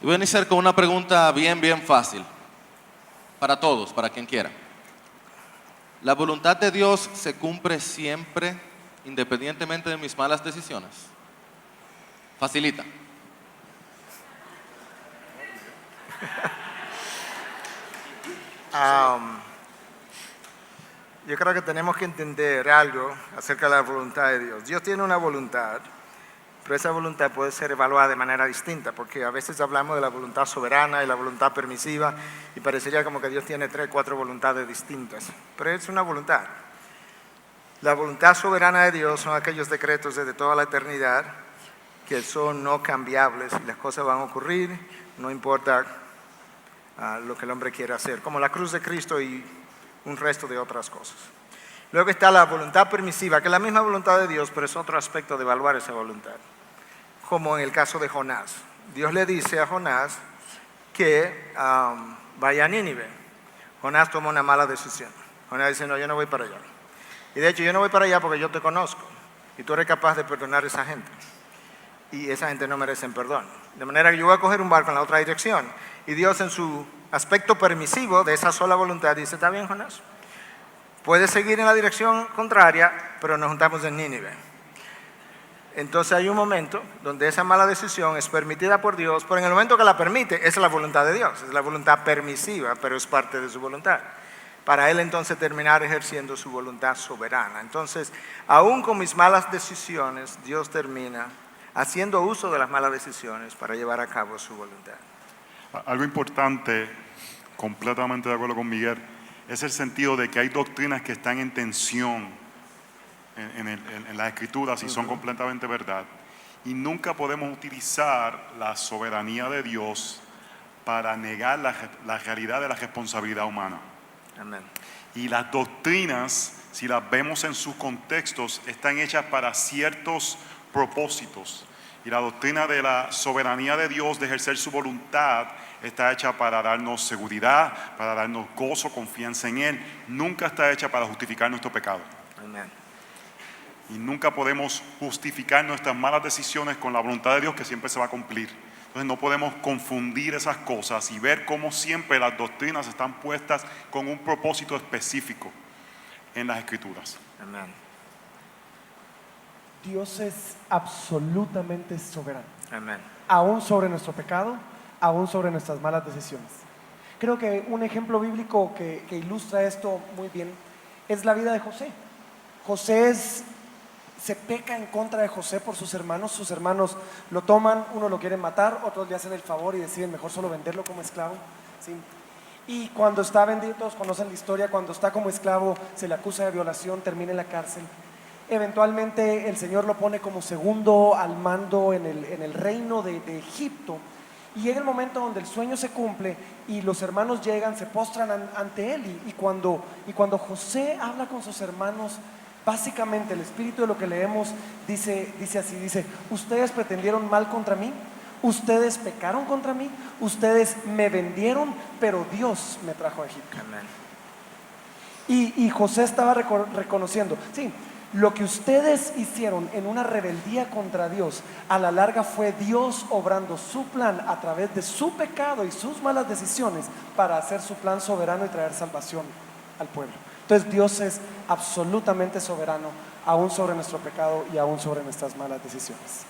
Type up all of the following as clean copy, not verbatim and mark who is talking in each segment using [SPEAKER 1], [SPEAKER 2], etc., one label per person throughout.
[SPEAKER 1] Voy a iniciar con una pregunta bien fácil. Para todos, para quien quiera. ¿La voluntad de Dios se cumple siempre, independientemente de mis malas decisiones? Facilita.
[SPEAKER 2] Yo creo que tenemos que entender algo acerca de la voluntad de Dios. Dios tiene una voluntad, pero esa voluntad puede ser evaluada de manera distinta, porque a veces hablamos de la voluntad soberana y la voluntad permisiva y parecería como que Dios tiene 3, 4 voluntades distintas, pero es una voluntad. La voluntad soberana de Dios son aquellos decretos desde toda la eternidad que son no cambiables y las cosas van a ocurrir, no importa lo que el hombre quiera hacer, como la cruz de Cristo y un resto de otras cosas. Luego está la voluntad permisiva, que es la misma voluntad de Dios, pero es otro aspecto de evaluar esa voluntad. Como en el caso de Jonás. Dios le dice a Jonás que vaya a Nínive. Jonás toma una mala decisión. Jonás dice, no, yo no voy para allá. Y de hecho yo no voy para allá porque yo te conozco y tú eres capaz de perdonar a esa gente. Y esa gente no merece perdón. De manera que yo voy a coger un barco en la otra dirección. Y Dios en su aspecto permisivo de esa sola voluntad dice, está bien, Jonás, puedes seguir en la dirección contraria, pero nos juntamos en Nínive. Entonces hay un momento donde esa mala decisión es permitida por Dios, pero en el momento que la permite, es la voluntad de Dios, es la voluntad permisiva, pero es parte de su voluntad. Para Él entonces terminar ejerciendo su voluntad soberana. Entonces, aún con mis malas decisiones, Dios termina haciendo uso de las malas decisiones para llevar a cabo su voluntad.
[SPEAKER 3] Algo importante, completamente de acuerdo con Miguel, es el sentido de que hay doctrinas que están en tensión en las escrituras y son completamente verdad. Y nunca podemos utilizar la soberanía de Dios para negar la realidad de la responsabilidad humana.
[SPEAKER 2] Amén.
[SPEAKER 3] Y las doctrinas, si las vemos en sus contextos, están hechas para ciertos propósitos. Y la doctrina de la soberanía de Dios, de ejercer su voluntad, está hecha para darnos seguridad, para darnos gozo, confianza en Él. Nunca está hecha para justificar nuestro pecado.
[SPEAKER 2] Amén.
[SPEAKER 3] Y nunca podemos justificar nuestras malas decisiones con la voluntad de Dios que siempre se va a cumplir. Entonces no podemos confundir esas cosas y ver cómo siempre las doctrinas están puestas con un propósito específico en las Escrituras.
[SPEAKER 2] Amén.
[SPEAKER 4] Dios es absolutamente soberano.
[SPEAKER 2] Amén.
[SPEAKER 4] Aún sobre nuestro pecado, aún sobre nuestras malas decisiones. Creo que un ejemplo bíblico que ilustra esto muy bien es la vida de José. Se peca en contra de José por sus hermanos lo toman, uno lo quiere matar, otros le hacen el favor y deciden mejor solo venderlo como esclavo, ¿sí? Y cuando está vendido, todos conocen la historia, cuando está como esclavo se le acusa de violación, termina en la cárcel. Eventualmente el Señor lo pone como segundo al mando en el reino de Egipto. Y llega el momento donde el sueño se cumple y los hermanos llegan, se postran ante él. Y cuando José habla con sus hermanos, básicamente el espíritu de lo que leemos dice así, ustedes pretendieron mal contra mí, ustedes pecaron contra mí, ustedes me vendieron, pero Dios me trajo a Egipto.
[SPEAKER 2] Amén.
[SPEAKER 4] Y José estaba reconociendo, sí, lo que ustedes hicieron en una rebeldía contra Dios, a la larga fue Dios obrando su plan a través de su pecado y sus malas decisiones para hacer su plan soberano y traer salvación al pueblo. Entonces Dios es absolutamente soberano, aún sobre nuestro pecado y aún sobre nuestras malas decisiones.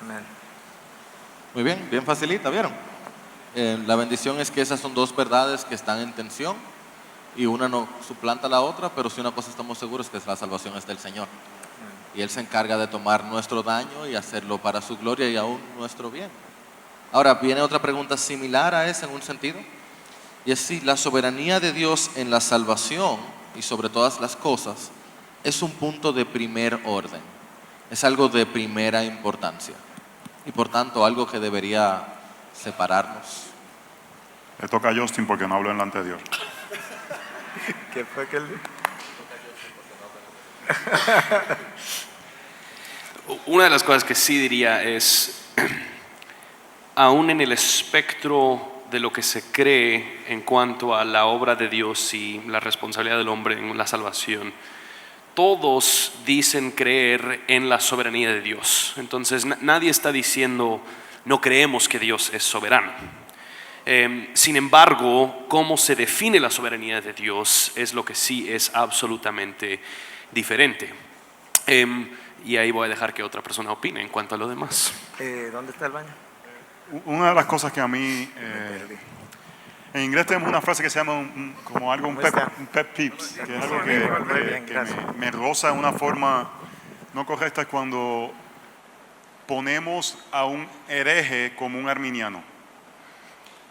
[SPEAKER 2] Amén.
[SPEAKER 1] Muy bien, bien facilita, ¿vieron? La bendición es que esas son dos verdades que están en tensión y una no suplanta a la otra, pero si una cosa estamos seguros es que la salvación es del Señor. Y Él se encarga de tomar nuestro daño y hacerlo para su gloria y aún nuestro bien. Ahora, viene otra pregunta similar a esa en un sentido, y es si la soberanía de Dios en la salvación y sobre todas las cosas es un punto de primer orden, es algo de primera importancia y por tanto algo que debería separarnos.
[SPEAKER 3] Le toca a Justin porque no habló en la anterior.
[SPEAKER 2] ¿Qué fue que él dijo?
[SPEAKER 5] Una de las cosas que sí diría es, aún en el espectro de lo que se cree en cuanto a la obra de Dios y la responsabilidad del hombre en la salvación, todos dicen creer en la soberanía de Dios. Entonces nadie está diciendo no creemos que Dios es soberano. Sin embargo, cómo se define la soberanía de Dios es lo que sí es absolutamente diferente. Y ahí voy a dejar que otra persona opine en cuanto a lo demás.
[SPEAKER 2] ¿Dónde está el baño?
[SPEAKER 3] Una de las cosas que a mí,
[SPEAKER 2] Perdí.
[SPEAKER 3] en inglés tenemos una frase que se llama como algo, un
[SPEAKER 2] ¿Cómo está?
[SPEAKER 3] pet peeves, que es algo
[SPEAKER 2] Muy bien,
[SPEAKER 3] que
[SPEAKER 2] gracias.
[SPEAKER 3] me roza de una forma no correcta, es cuando ponemos a un hereje como un arminiano.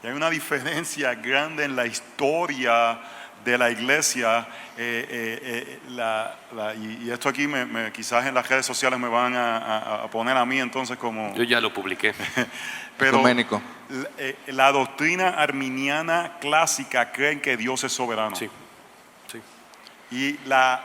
[SPEAKER 3] Y hay una diferencia grande en la historia de la iglesia. Y esto aquí quizás en las redes sociales me van a poner a mí entonces como...
[SPEAKER 5] Yo ya lo publiqué.
[SPEAKER 3] Pero
[SPEAKER 1] Ecuménico.
[SPEAKER 3] la doctrina arminiana clásica cree que Dios es soberano.
[SPEAKER 5] Sí, sí.
[SPEAKER 3] Y la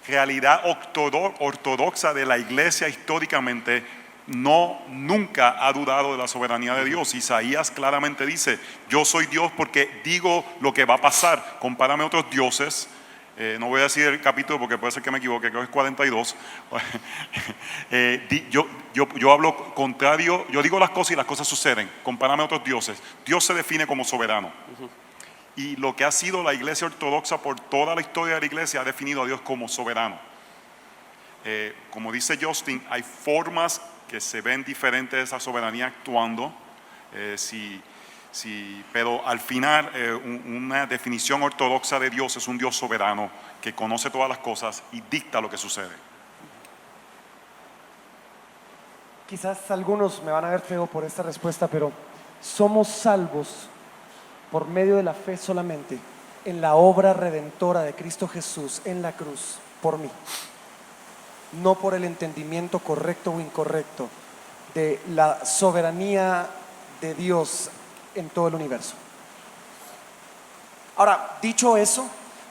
[SPEAKER 3] realidad ortodoxa de la iglesia históricamente nunca ha dudado de la soberanía de Dios. Isaías claramente dice: yo soy Dios porque digo lo que va a pasar. Compárame a otros dioses. No voy a decir el capítulo porque puede ser que me equivoque, creo que es 42. Yo hablo contrario, yo digo las cosas y las cosas suceden. Compárame a otros dioses. Dios se define como soberano. Y lo que ha sido la iglesia ortodoxa por toda la historia de la iglesia ha definido a Dios como soberano. Como dice Justin, hay formas que se ven diferentes de esa soberanía actuando, pero al final una definición ortodoxa de Dios es un Dios soberano que conoce todas las cosas y dicta lo que sucede.
[SPEAKER 4] Quizás algunos me van a ver feo por esta respuesta, pero somos salvos por medio de la fe solamente en la obra redentora de Cristo Jesús en la cruz por mí, no por el entendimiento correcto o incorrecto de la soberanía de Dios en todo el universo. Ahora, dicho eso,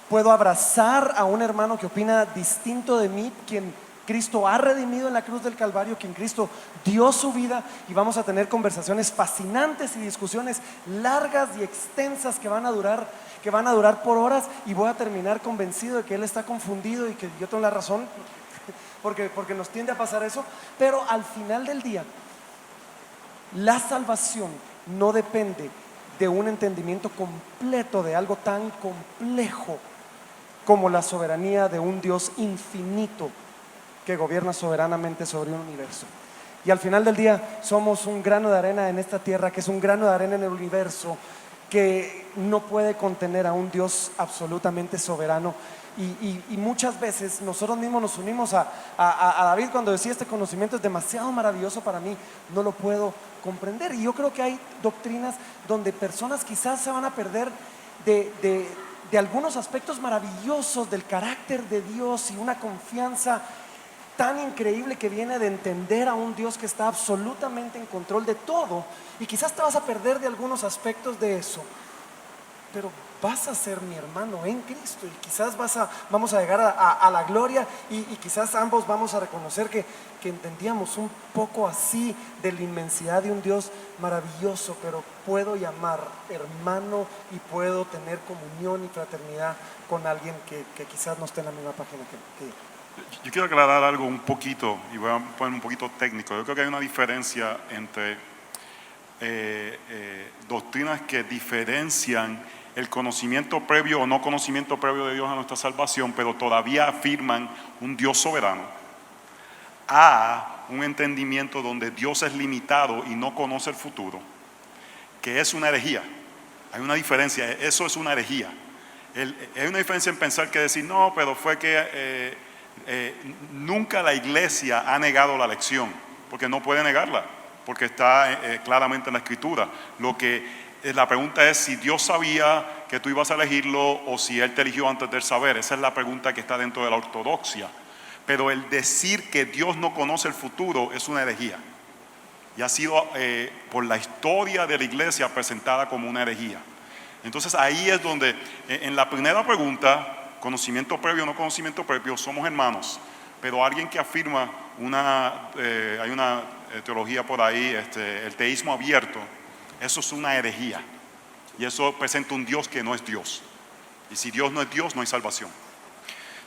[SPEAKER 4] puedo abrazar a un hermano que opina distinto de mí, quien Cristo ha redimido en la cruz del Calvario, quien Cristo dio su vida, y vamos a tener conversaciones fascinantes y discusiones largas y extensas que van a durar por horas, y voy a terminar convencido de que él está confundido y que yo tengo la razón, porque nos tiende a pasar eso. Pero al final del día, la salvación no depende de un entendimiento completo de algo tan complejo como la soberanía de un Dios infinito que gobierna soberanamente sobre un universo. Y al final del día somos un grano de arena en esta tierra, que es un grano de arena en el universo, que no puede contener a un Dios absolutamente soberano. Y muchas veces nosotros mismos nos unimos a David cuando decía: este conocimiento es demasiado maravilloso para mí, no lo puedo comprender. Y yo creo que hay doctrinas donde personas quizás se van a perder de algunos aspectos maravillosos del carácter de Dios, y una confianza tan increíble que viene de entender a un Dios que está absolutamente en control de todo. Y quizás te vas a perder de algunos aspectos de eso, pero vas a ser mi hermano en Cristo, y quizás vamos a llegar a la gloria, y quizás ambos vamos a reconocer que entendíamos un poco así de la inmensidad de un Dios maravilloso, pero puedo llamar hermano y puedo tener comunión y fraternidad con alguien que quizás no esté en la misma página que yo.
[SPEAKER 3] Yo quiero aclarar algo un poquito, y voy a poner un poquito técnico. Yo creo que hay una diferencia entre doctrinas que diferencian el conocimiento previo o no conocimiento previo de Dios a nuestra salvación, pero todavía afirman un Dios soberano, a un entendimiento donde Dios es limitado y no conoce el futuro, que es una herejía. Hay una diferencia, eso es una herejía. Hay una diferencia en pensar que decir: no, pero fue que nunca la iglesia ha negado la elección, porque no puede negarla, porque está claramente en la Escritura. La pregunta es si Dios sabía que tú ibas a elegirlo, o si Él te eligió antes del saber. Esa es la pregunta que está dentro de la ortodoxia. Pero el decir que Dios no conoce el futuro es una herejía, y ha sido por la historia de la iglesia presentada como una herejía. Entonces ahí es donde, en la primera pregunta, conocimiento previo o no conocimiento previo, somos hermanos. Pero alguien que afirma hay una teología por ahí, el teísmo abierto, eso es una herejía, y eso presenta un Dios que no es Dios. Y si Dios no es Dios, no hay salvación.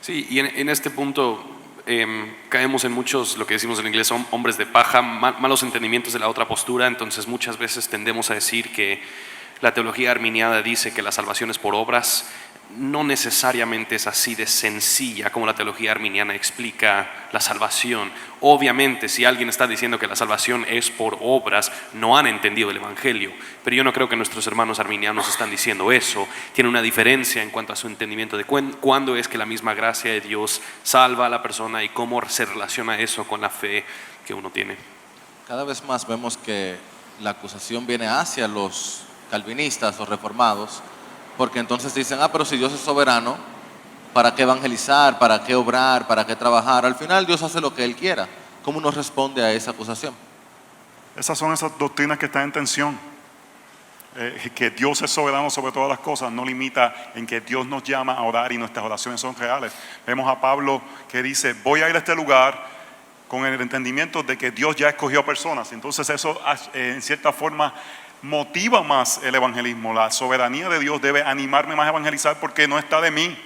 [SPEAKER 5] Sí, y en este punto caemos en muchos, lo que decimos en inglés, hombres de paja, malos entendimientos de la otra postura. Entonces muchas veces tendemos a decir que La teología arminiana dice que la salvación es por obras. No necesariamente es así de sencilla como la teología arminiana explica la salvación. Obviamente, si alguien está diciendo que la salvación es por obras, no han entendido el Evangelio. Pero yo no creo que nuestros hermanos arminianos están diciendo eso. Tiene una diferencia en cuanto a su entendimiento de cuándo es que la misma gracia de Dios salva a la persona y cómo se relaciona eso con la fe que uno tiene.
[SPEAKER 1] Cada vez más vemos que la acusación viene hacia los calvinistas o reformados, porque entonces dicen, pero si Dios es soberano, ¿para qué evangelizar? ¿Para qué obrar? ¿Para qué trabajar? Al final Dios hace lo que Él quiera. ¿Cómo uno responde a esa acusación?
[SPEAKER 3] Esas son esas doctrinas que están en tensión. Que Dios es soberano sobre todas las cosas no limita en que Dios nos llama a orar y nuestras oraciones son reales. Vemos a Pablo que dice, voy a ir a este lugar con el entendimiento de que Dios ya escogió personas. Entonces eso en cierta forma motiva más el evangelismo. La soberanía de Dios debe animarme más a evangelizar porque no está de mí.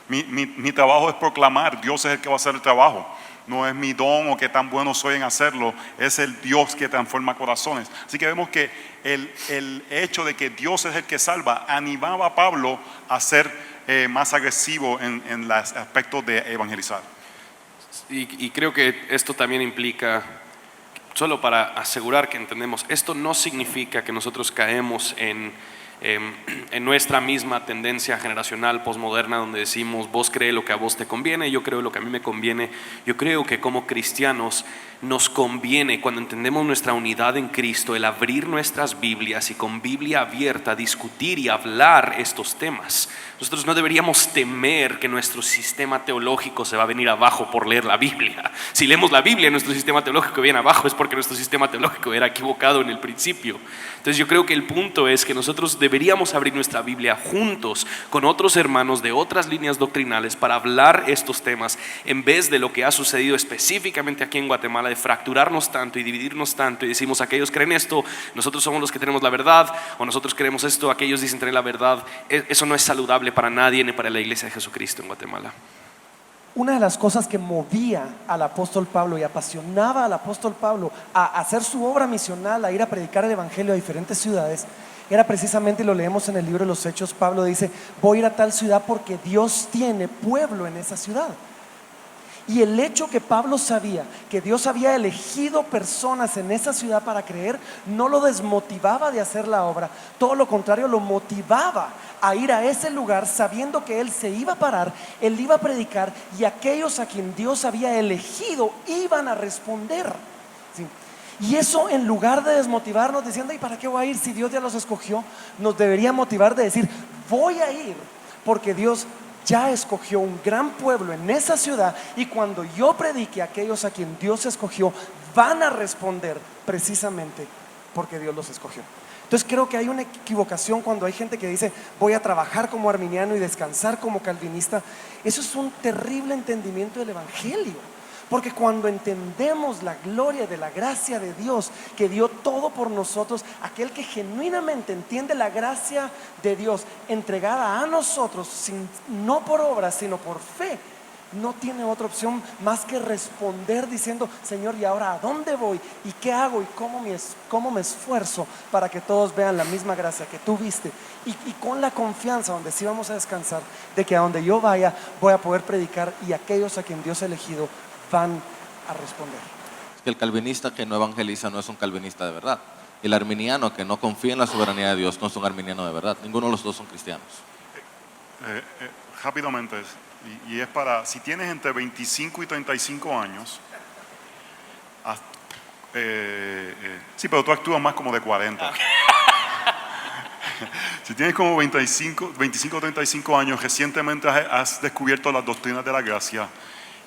[SPEAKER 3] Mi trabajo es proclamar. Dios es el que va a hacer el trabajo. No es mi don o qué tan bueno soy en hacerlo. Es el Dios que transforma corazones. Así que vemos que el hecho de que Dios es el que salva animaba a Pablo a ser más agresivo en los aspectos de evangelizar.
[SPEAKER 5] Y creo que esto también implica, solo para asegurar que entendemos, esto no significa que nosotros caemos en nuestra misma tendencia generacional posmoderna donde decimos vos crees lo que a vos te conviene, yo creo lo que a mí me conviene. Yo creo que como cristianos nos conviene, cuando entendemos nuestra unidad en Cristo, el abrir nuestras Biblias y con Biblia abierta discutir y hablar estos temas. Nosotros no deberíamos temer que nuestro sistema teológico se va a venir abajo por leer la Biblia. Si leemos la Biblia, nuestro sistema teológico viene abajo, es porque nuestro sistema teológico era equivocado en el principio. Entonces yo creo que el punto es que nosotros deberíamos abrir nuestra Biblia juntos con otros hermanos de otras líneas doctrinales para hablar estos temas, en vez de lo que ha sucedido específicamente aquí en Guatemala, de fracturarnos tanto y dividirnos tanto y decimos aquellos creen esto, nosotros somos los que tenemos la verdad, o nosotros creemos esto, aquellos dicen tener la verdad. Eso no es saludable para nadie ni para la iglesia de Jesucristo en Guatemala.
[SPEAKER 4] Una de las cosas que movía al apóstol Pablo y apasionaba al apóstol Pablo a hacer su obra misional, a ir a predicar el evangelio a diferentes ciudades, era precisamente, y lo leemos en el libro de los Hechos, Pablo dice, voy a ir a tal ciudad porque Dios tiene pueblo en esa ciudad. Y el hecho que Pablo sabía que Dios había elegido personas en esa ciudad para creer, no lo desmotivaba de hacer la obra, todo lo contrario, lo motivaba a ir a ese lugar sabiendo que él se iba a parar, él iba a predicar y aquellos a quien Dios había elegido iban a responder. ¿Sí? Y eso, en lugar de desmotivarnos diciendo, ¿y para qué voy a ir si Dios ya los escogió?, nos debería motivar de decir, voy a ir porque Dios ya escogió un gran pueblo en esa ciudad, y cuando yo predique, aquellos a quien Dios escogió van a responder precisamente porque Dios los escogió. Entonces creo que hay una equivocación cuando hay gente que dice voy a trabajar como arminiano y descansar como calvinista. Eso es un terrible entendimiento del evangelio. Porque cuando entendemos la gloria de la gracia de Dios, que dio todo por nosotros, aquel que genuinamente entiende la gracia de Dios entregada a nosotros, no por obras, sino por fe, no tiene otra opción más que responder diciendo, Señor, ¿y ahora a dónde voy? ¿Y qué hago? ¿Y cómo me esfuerzo para que todos vean la misma gracia que tú viste? Y con la confianza, donde sí vamos a descansar, de que a donde yo vaya voy a poder predicar, y aquellos a quien Dios ha elegido van a responder.
[SPEAKER 1] Es que el calvinista que no evangeliza no es un calvinista de verdad. El arminiano que no confía en la soberanía de Dios no es un arminiano de verdad. Ninguno de los dos son cristianos.
[SPEAKER 3] Rápidamente, y es para, si tienes entre 25 y 35 años, sí, pero tú actúas más como de 40. Si tienes como 25 o 35 años, recientemente has descubierto las doctrinas de la gracia,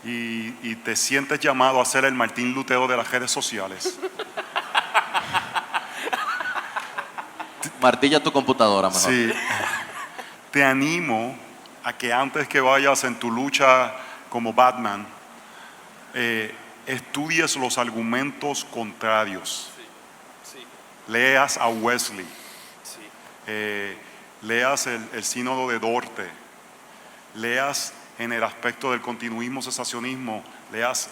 [SPEAKER 3] y te sientes llamado a ser el Martín Lutero de las redes sociales.
[SPEAKER 1] Martilla tu computadora mejor.
[SPEAKER 3] Sí. Te animo a que antes que vayas en tu lucha como Batman, estudies los argumentos contrarios. Leas a Wesley. Leas el sínodo de Dort. Leas en el aspecto del continuismo cesacionismo, leas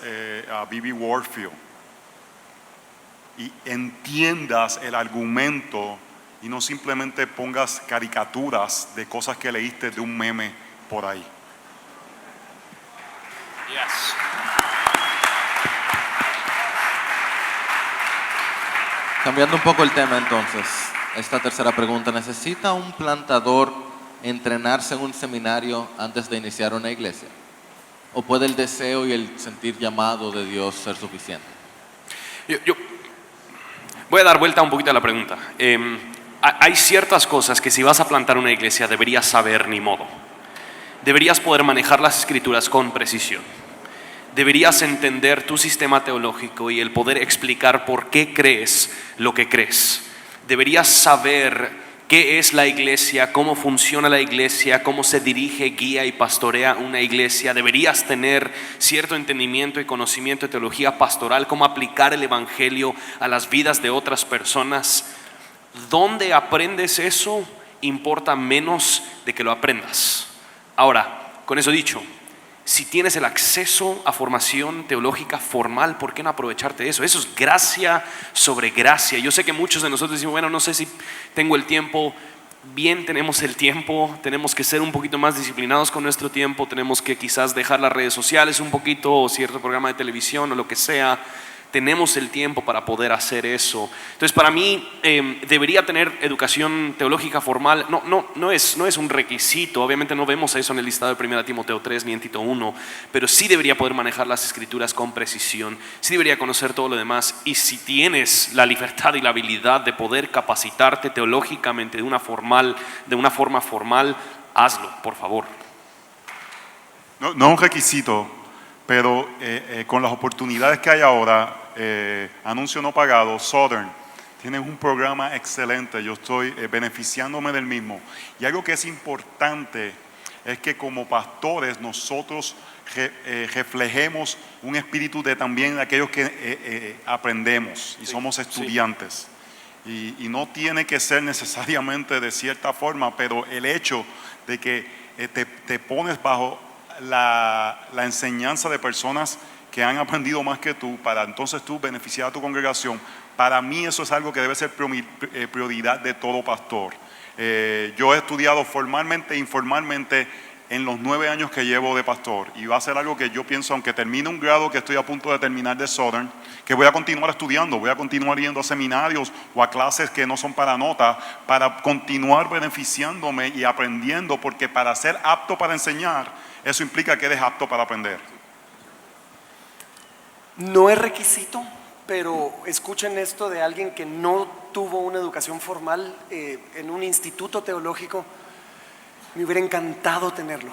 [SPEAKER 3] a B.B. Warfield y entiendas el argumento y no simplemente pongas caricaturas de cosas que leíste de un meme por ahí.
[SPEAKER 5] Yes.
[SPEAKER 1] Cambiando un poco el tema entonces, esta tercera pregunta, ¿necesita un plantador entrenarse en un seminario antes de iniciar una iglesia? ¿O puede el deseo y el sentir llamado de Dios ser suficiente?
[SPEAKER 5] Yo voy a dar vuelta un poquito a la pregunta. Hay ciertas cosas que si vas a plantar una iglesia deberías saber ni modo. Deberías poder manejar las escrituras con precisión. Deberías entender tu sistema teológico y el poder explicar por qué crees lo que crees. Deberías saber qué es la iglesia, cómo funciona la iglesia, cómo se dirige, guía y pastorea una iglesia. Deberías tener cierto entendimiento y conocimiento de teología pastoral, cómo aplicar el evangelio a las vidas de otras personas. ¿Dónde aprendes eso? Importa menos de que lo aprendas. Ahora, con eso dicho, si tienes el acceso a formación teológica formal, ¿por qué no aprovecharte de eso? Eso es gracia sobre gracia. Yo sé que muchos de nosotros decimos, bueno, no sé si tengo el tiempo. Bien, tenemos el tiempo, tenemos que ser un poquito más disciplinados con nuestro tiempo, tenemos que quizás dejar las redes sociales un poquito o cierto programa de televisión o lo que sea. Tenemos el tiempo para poder hacer eso. Entonces, para mí, debería tener educación teológica formal. No es un requisito. Obviamente no vemos eso en el listado de 1 Timoteo 3 ni en Tito 1, pero sí debería poder manejar las escrituras con precisión. Sí debería conocer todo lo demás. Y si tienes la libertad y la habilidad de poder capacitarte teológicamente de una forma formal, hazlo, por favor.
[SPEAKER 3] No es un requisito, pero con las oportunidades que hay ahora, anuncio no pagado, Southern, tienes un programa excelente, yo estoy beneficiándome del mismo. Y algo que es importante es que como pastores nosotros reflejemos un espíritu de también aquellos que aprendemos y somos estudiantes. Y no tiene que ser necesariamente de cierta forma, pero el hecho de que te pones bajo la enseñanza de personas que han aprendido más que tú, para entonces tú beneficiar a tu congregación, para mí eso es algo que debe ser prioridad de todo pastor. Yo he estudiado formalmente e informalmente en los 9 años que llevo de pastor, y va a ser algo que yo pienso, aunque termine un grado que estoy a punto de terminar de Southern, que voy a continuar estudiando, voy a continuar yendo a seminarios o a clases que no son para nota, para continuar beneficiándome y aprendiendo, porque para ser apto para enseñar, eso implica que eres apto para aprender.
[SPEAKER 4] No es requisito, pero escuchen esto de alguien que no tuvo una educación formal en un instituto teológico. Me hubiera encantado tenerlo.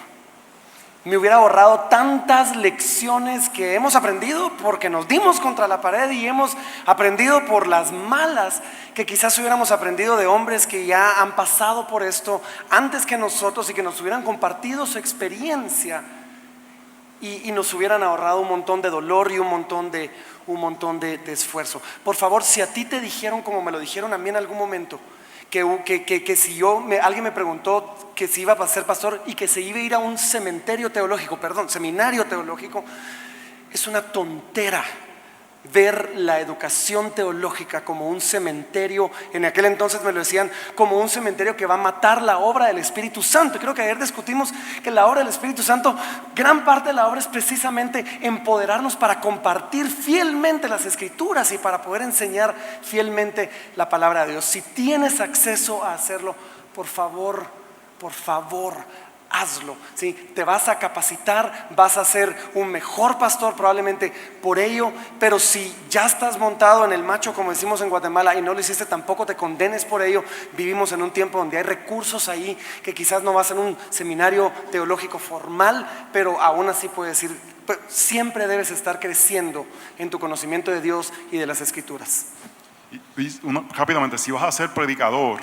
[SPEAKER 4] Me hubiera ahorrado tantas lecciones que hemos aprendido porque nos dimos contra la pared y hemos aprendido por las malas, que quizás hubiéramos aprendido de hombres que ya han pasado por esto antes que nosotros y que nos hubieran compartido su experiencia y nos hubieran ahorrado un montón de dolor y un montón de esfuerzo. Por favor, si a ti te dijeron, como me lo dijeron a mí en algún momento, que si alguien me preguntó que si iba a ser pastor y que se iba a ir a un seminario teológico, es una tontera ver la educación teológica como un cementerio. En aquel entonces me lo decían como un cementerio que va a matar la obra del Espíritu Santo. Y creo que ayer discutimos que la obra del Espíritu Santo, gran parte de la obra es precisamente empoderarnos para compartir fielmente las Escrituras y para poder enseñar fielmente la palabra de Dios. Si tienes acceso a hacerlo, por favor, hazlo, ¿sí? Te vas a capacitar, vas a ser un mejor pastor probablemente por ello, pero si ya estás montado en el macho, como decimos en Guatemala, y no lo hiciste, tampoco te condenes por ello. Vivimos en un tiempo donde hay recursos ahí que quizás no vas en un seminario teológico formal, pero aún así puedes ir. Siempre debes estar creciendo en tu conocimiento de Dios y de las Escrituras.
[SPEAKER 3] Rápidamente, si vas a ser predicador,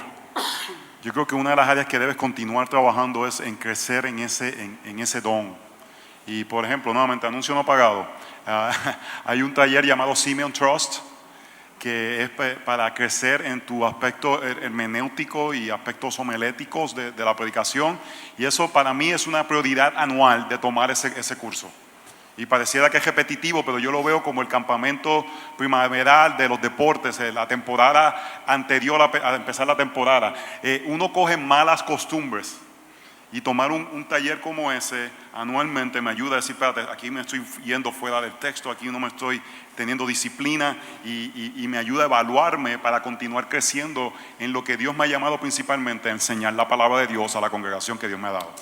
[SPEAKER 3] yo creo que una de las áreas que debes continuar trabajando es en crecer en ese don. Y por ejemplo, nuevamente, anuncio no pagado, hay un taller llamado Simeon Trust, que es para crecer en tu aspecto hermenéutico y aspectos homiléticos de la predicación, y eso para mí es una prioridad anual de tomar ese curso. Y pareciera que es repetitivo, pero yo lo veo como el campamento primaveral de los deportes, la temporada anterior a empezar la temporada. Uno coge malas costumbres y tomar un taller como ese anualmente me ayuda a decir, espérate, aquí me estoy yendo fuera del texto, aquí no me estoy teniendo disciplina y me ayuda a evaluarme para continuar creciendo en lo que Dios me ha llamado principalmente, a enseñar la palabra de Dios a la congregación que Dios me ha dado.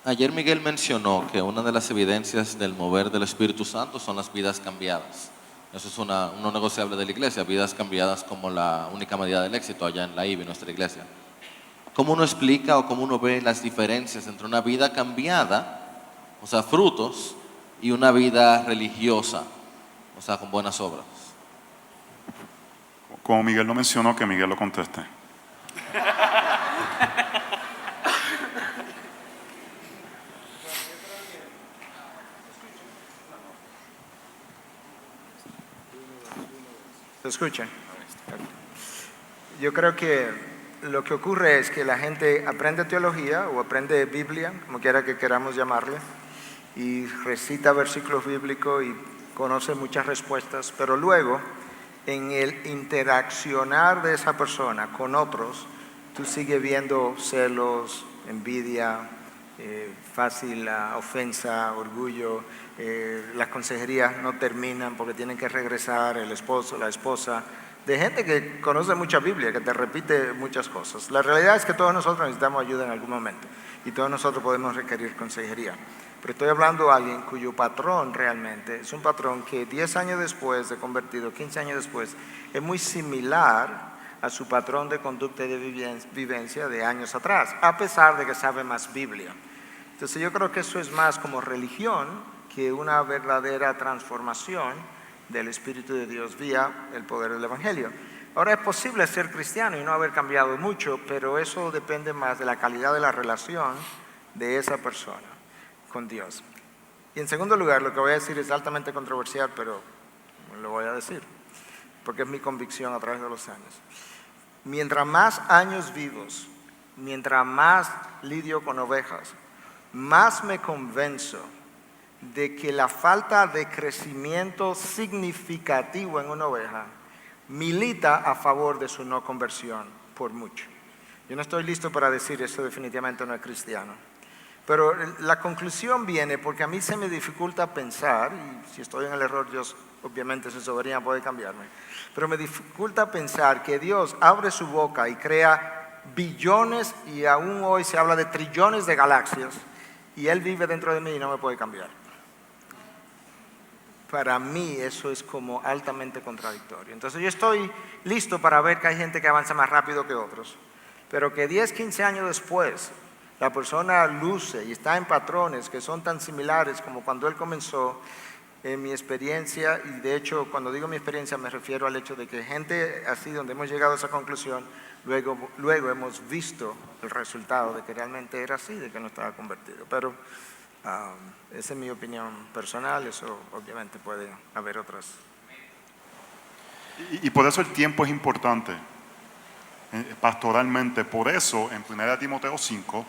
[SPEAKER 1] Ayer Miguel mencionó que una de las evidencias del mover del Espíritu Santo son las vidas cambiadas. Eso es no negociable de la iglesia, vidas cambiadas como la única medida del éxito allá en la IBI, nuestra iglesia. ¿Cómo uno explica o cómo uno ve las diferencias entre una vida cambiada, o sea, frutos, y una vida religiosa, o sea, con buenas obras?
[SPEAKER 3] Como Miguel lo mencionó, que Miguel lo conteste.
[SPEAKER 2] ¿Se escucha? Yo creo que lo que ocurre es que la gente aprende teología o aprende Biblia, como quiera que queramos llamarle, y recita versículos bíblicos y conoce muchas respuestas, pero luego en el interaccionar de esa persona con otros, tú sigues viendo celos, envidia, fácil ofensa, orgullo, las consejerías no terminan porque tienen que regresar el esposo, la esposa, de gente que conoce mucha Biblia, que te repite muchas cosas. La realidad es que todos nosotros necesitamos ayuda en algún momento y todos nosotros podemos requerir consejería. Pero estoy hablando de alguien cuyo patrón realmente es un patrón que 10 años después de convertido, 15 años después, es muy similar a su patrón de conducta y de vivencia de años atrás, a pesar de que sabe más Biblia. Entonces yo creo que eso es más como religión que una verdadera transformación del Espíritu de Dios vía el poder del Evangelio. Ahora es posible ser cristiano y no haber cambiado mucho, pero eso depende más de la calidad de la relación de esa persona con Dios. Y en segundo lugar, lo que voy a decir es altamente controversial, pero lo voy a decir, porque es mi convicción a través de los años. Mientras más años vivos, mientras más lidio con ovejas, más me convenzo de que la falta de crecimiento significativo en una oveja milita a favor de su no conversión por mucho. Yo no estoy listo para decir eso definitivamente no es cristiano, pero la conclusión viene porque a mí se me dificulta pensar, y si estoy en el error Dios obviamente su soberanía puede cambiarme, pero me dificulta pensar que Dios abre su boca y crea billones y aún hoy se habla de trillones de galaxias y Él vive dentro de mí y no me puede cambiar. Para mí eso es como altamente contradictorio. Entonces yo estoy listo para ver que hay gente que avanza más rápido que otros, pero que 10, 15 años después la persona luce y está en patrones que son tan similares como cuando él comenzó. En mi experiencia, y de hecho cuando digo mi experiencia me refiero al hecho de que gente así donde hemos llegado a esa conclusión, luego hemos visto el resultado de que realmente era así, de que no estaba convertido. Pero esa es mi opinión personal, eso obviamente puede haber otras.
[SPEAKER 3] Y por eso el tiempo es importante, pastoralmente. Por eso en 1 Timoteo 5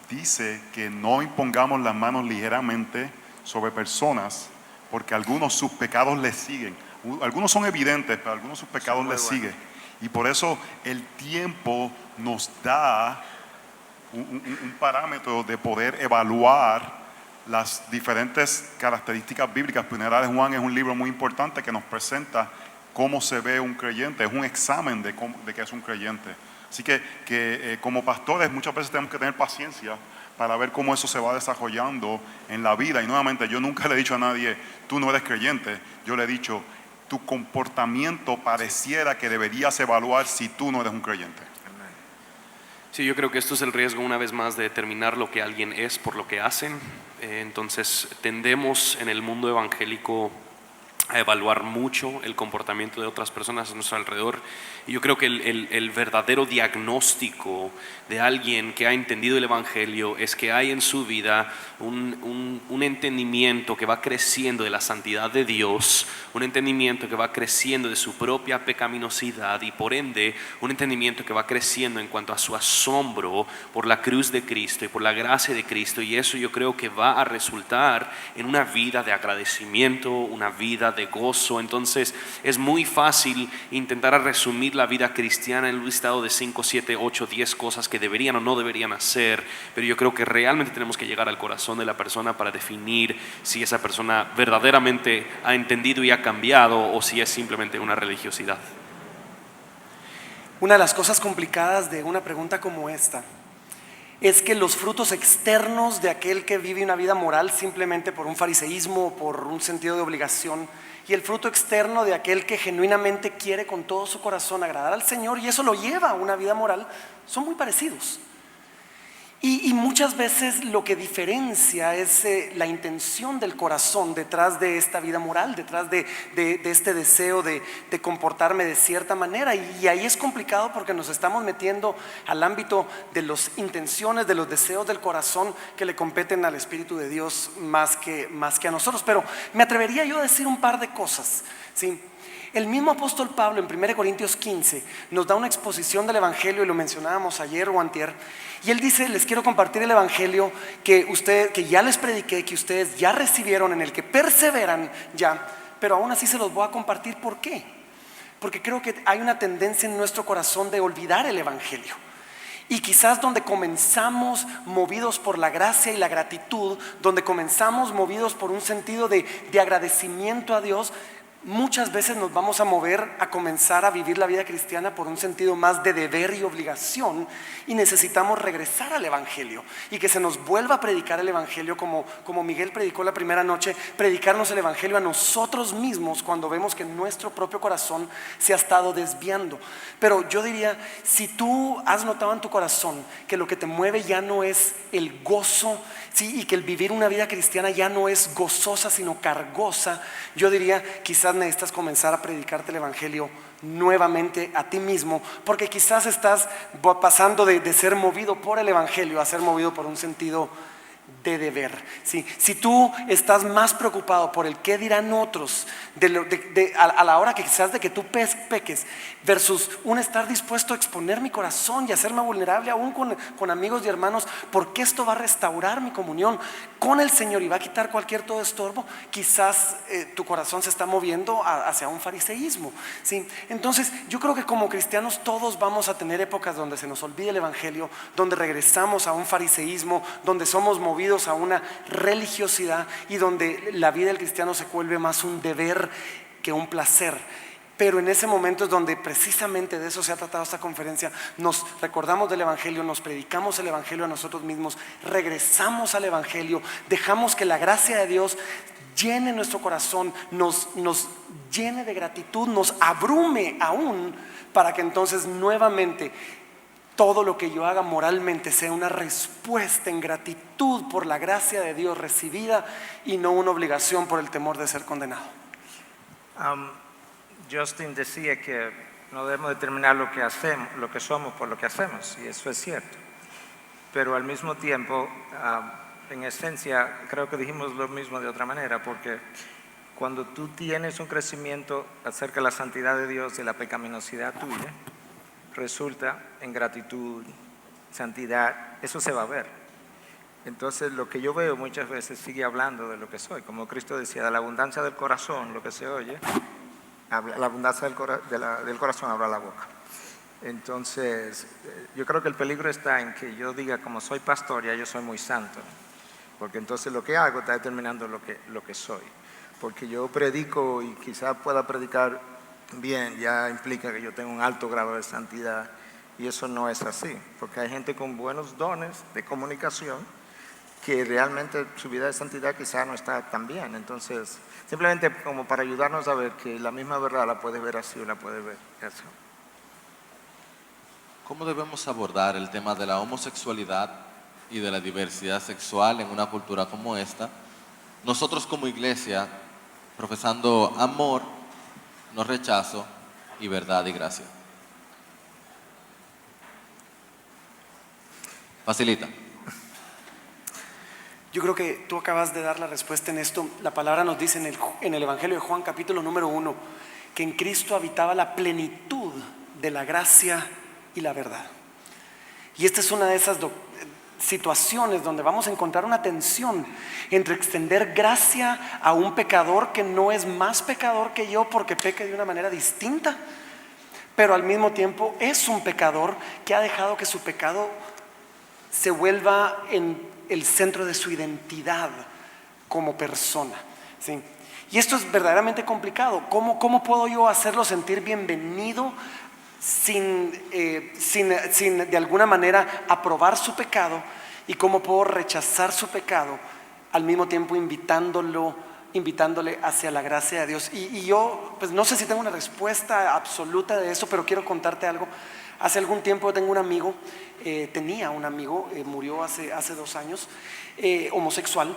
[SPEAKER 3] dice que no impongamos las manos ligeramente sobre personas, porque algunos sus pecados les siguen. Algunos son evidentes, pero algunos sus pecados les siguen. Y por eso el tiempo nos da un parámetro de poder evaluar las diferentes características bíblicas. Primera de Juan es un libro muy importante que nos presenta cómo se ve un creyente, es un examen de qué es un creyente. Así que como pastores muchas veces tenemos que tener paciencia para ver cómo eso se va desarrollando en la vida. Y nuevamente, yo nunca le he dicho a nadie, tú no eres creyente. Yo le he dicho, tu comportamiento pareciera que deberías evaluar si tú no eres un creyente.
[SPEAKER 5] Sí, yo creo que esto es el riesgo una vez más de determinar lo que alguien es por lo que hacen. Entonces tendemos en el mundo evangélico a evaluar mucho el comportamiento de otras personas a nuestro alrededor. Y yo creo que el verdadero diagnóstico de alguien que ha entendido el Evangelio es que hay en su vida un entendimiento que va creciendo de la santidad de Dios, un entendimiento que va creciendo de su propia pecaminosidad y por ende un entendimiento que va creciendo en cuanto a su asombro por la cruz de Cristo y por la gracia de Cristo, y eso yo creo que va a resultar en una vida de agradecimiento, una vida de gozo. Entonces es muy fácil intentar resumir la vida cristiana en un listado de 5, 7, 8, 10 cosas que deberían o no deberían hacer, pero yo creo que realmente tenemos que llegar al corazón de la persona para definir si esa persona verdaderamente ha entendido y ha cambiado o si es simplemente una religiosidad.
[SPEAKER 4] Una de las cosas complicadas de una pregunta como esta es que los frutos externos de aquel que vive una vida moral simplemente por un fariseísmo o por un sentido de obligación, y el fruto externo de aquel que genuinamente quiere con todo su corazón agradar al Señor y eso lo lleva a una vida moral, son muy parecidos. Y muchas veces lo que diferencia es la intención del corazón detrás de esta vida moral, detrás de este deseo de comportarme de cierta manera. Y ahí es complicado porque nos estamos metiendo al ámbito de las intenciones, de los deseos del corazón que le competen al Espíritu de Dios más que a nosotros. Pero me atrevería yo a decir un par de cosas, ¿sí? El mismo apóstol Pablo en 1 Corintios 15 nos da una exposición del Evangelio, y lo mencionábamos ayer o antier, y él dice: les quiero compartir el Evangelio que ya les prediqué, que ustedes ya recibieron, en el que perseveran ya, pero aún así se los voy a compartir. ¿Por qué? Porque creo que hay una tendencia en nuestro corazón de olvidar el Evangelio. Y quizás donde comenzamos movidos por la gracia y la gratitud, donde comenzamos movidos por un sentido de agradecimiento a Dios, muchas veces nos vamos a mover a comenzar a vivir la vida cristiana por un sentido más de deber y obligación, y necesitamos regresar al Evangelio y que se nos vuelva a predicar el Evangelio como Miguel predicó la primera noche, predicarnos el Evangelio a nosotros mismos cuando vemos que nuestro propio corazón se ha estado desviando. Pero yo diría, si tú has notado en tu corazón que lo que te mueve ya no es el gozo, ¿sí? Y que el vivir una vida cristiana ya no es gozosa sino cargosa, yo diría quizás necesitas comenzar a predicarte el Evangelio nuevamente a ti mismo, porque quizás estás pasando de ser movido por el Evangelio a ser movido por un sentido de deber, ¿sí? Si tú estás más preocupado por el qué dirán otros a la hora que quizás de que tú peques, versus un estar dispuesto a exponer mi corazón y hacerme vulnerable aún con amigos y hermanos, porque esto va a restaurar mi comunión con el Señor y va a quitar cualquier todo estorbo, quizás tu corazón se está moviendo hacia un fariseísmo, ¿sí? Entonces yo creo que como cristianos todos vamos a tener épocas donde se nos olvide el Evangelio, donde regresamos a un fariseísmo, donde somos movidos a una religiosidad y donde la vida del cristiano se vuelve más un deber que un placer. Pero en ese momento es donde precisamente de eso se ha tratado esta conferencia. Nos recordamos del Evangelio, nos predicamos el Evangelio a nosotros mismos, regresamos al Evangelio, dejamos que la gracia de Dios llene nuestro corazón, nos llene de gratitud, nos abrume aún, para que entonces nuevamente todo lo que yo haga moralmente sea una respuesta en gratitud por la gracia de Dios recibida y no una obligación por el temor de ser condenado.
[SPEAKER 2] Justin decía que no debemos determinar lo que hacemos, lo que somos por lo que hacemos, y eso es cierto. Pero al mismo tiempo, en esencia, creo que dijimos lo mismo de otra manera, porque cuando tú tienes un crecimiento acerca de la santidad de Dios y la pecaminosidad tuya, resulta en gratitud, santidad, eso se va a ver. Entonces lo que yo veo muchas veces sigue hablando de lo que soy, como Cristo decía, de la abundancia del corazón, lo que se oye, la abundancia del corazón habla la boca. Entonces yo creo que el peligro está en que yo diga, como soy pastor, ya yo soy muy santo, porque entonces lo que hago está determinando lo que soy, porque yo predico y quizás pueda predicar bien, ya implica que yo tengo un alto grado de santidad, y eso no es así, porque hay gente con buenos dones de comunicación que realmente su vida de santidad quizás no está tan bien. Entonces, simplemente como para ayudarnos a ver que la misma verdad la puedes ver así o la puedes ver así.
[SPEAKER 1] ¿Cómo debemos abordar el tema de la homosexualidad y de la diversidad sexual en una cultura como esta? Nosotros como iglesia profesando amor, no rechazo, y verdad y gracia. Facilita.
[SPEAKER 6] Yo creo que tú acabas de dar la respuesta en esto. La palabra nos dice en el Evangelio de Juan, capítulo número 1, que en Cristo habitaba la plenitud de la gracia y la verdad. Y esta es una de esas situaciones donde vamos a encontrar una tensión entre extender gracia a un pecador que no es más pecador que yo porque peca de una manera distinta, pero al mismo tiempo es un pecador que ha dejado que su pecado se vuelva en el centro de su identidad como persona, ¿sí? Y esto es verdaderamente complicado. ¿Cómo puedo yo hacerlo sentir bienvenido sin de alguna manera aprobar su pecado? ¿Y cómo puedo rechazar su pecado al mismo tiempo invitándole hacia la gracia de Dios? Y yo pues no sé si tengo una respuesta absoluta de eso, pero quiero contarte algo. Hace algún tiempo tenía un amigo, murió hace 2 años, homosexual.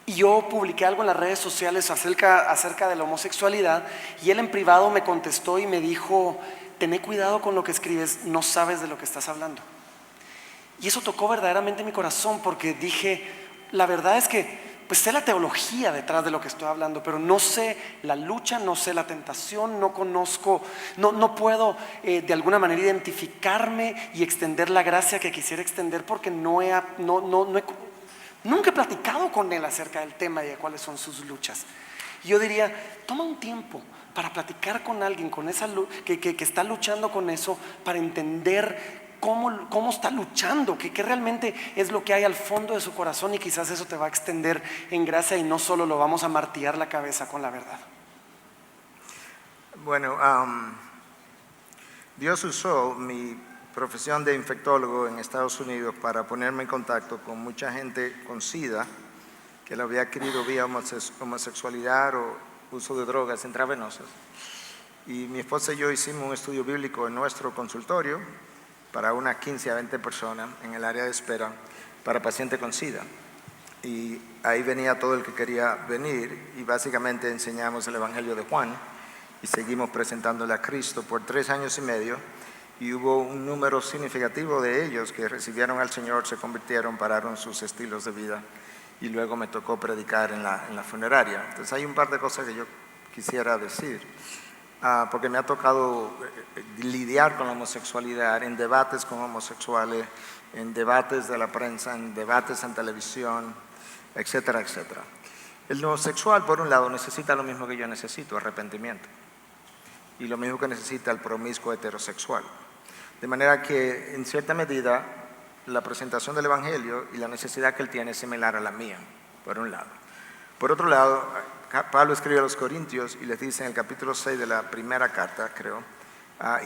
[SPEAKER 6] Y yo publiqué algo en las redes sociales acerca de la homosexualidad, y él en privado me contestó y me dijo: tené cuidado con lo que escribes, no sabes de lo que estás hablando. Y eso tocó verdaderamente mi corazón, porque dije, la verdad es que pues sé la teología detrás de lo que estoy hablando, pero no sé la lucha, no sé la tentación, no conozco, no puedo de alguna manera identificarme y extender la gracia que quisiera extender, porque nunca he platicado con él acerca del tema y de cuáles son sus luchas. Y yo diría, toma un tiempo para platicar con alguien con esa que está luchando con eso, para entender cómo está luchando, qué realmente es lo que hay al fondo de su corazón, y quizás eso te va a extender en gracia y no solo lo vamos a martillar la cabeza con la verdad.
[SPEAKER 2] Bueno, Dios usó mi profesión de infectólogo en Estados Unidos para ponerme en contacto con mucha gente con SIDA que lo había adquirido vía homosexualidad o uso de drogas intravenosas. Y mi esposa y yo hicimos un estudio bíblico en nuestro consultorio para unas 15 a 20 personas en el área de espera para pacientes con SIDA. Y ahí venía todo el que quería venir, y básicamente enseñamos el Evangelio de Juan y seguimos presentándole a Cristo por 3 años y medio, y hubo un número significativo de ellos que recibieron al Señor, se convirtieron, pararon sus estilos de vida, y luego me tocó predicar en la funeraria. Entonces hay un par de cosas que yo quisiera decir. Porque me ha tocado lidiar con la homosexualidad en debates con homosexuales, en debates de la prensa, en debates en televisión, etcétera, etcétera. El homosexual, por un lado, necesita lo mismo que yo necesito, arrepentimiento, y lo mismo que necesita el promiscuo heterosexual. De manera que, en cierta medida, la presentación del Evangelio y la necesidad que él tiene es similar a la mía, por un lado. Por otro lado, Pablo escribe a los Corintios y les dice en el capítulo 6 de la primera carta, creo,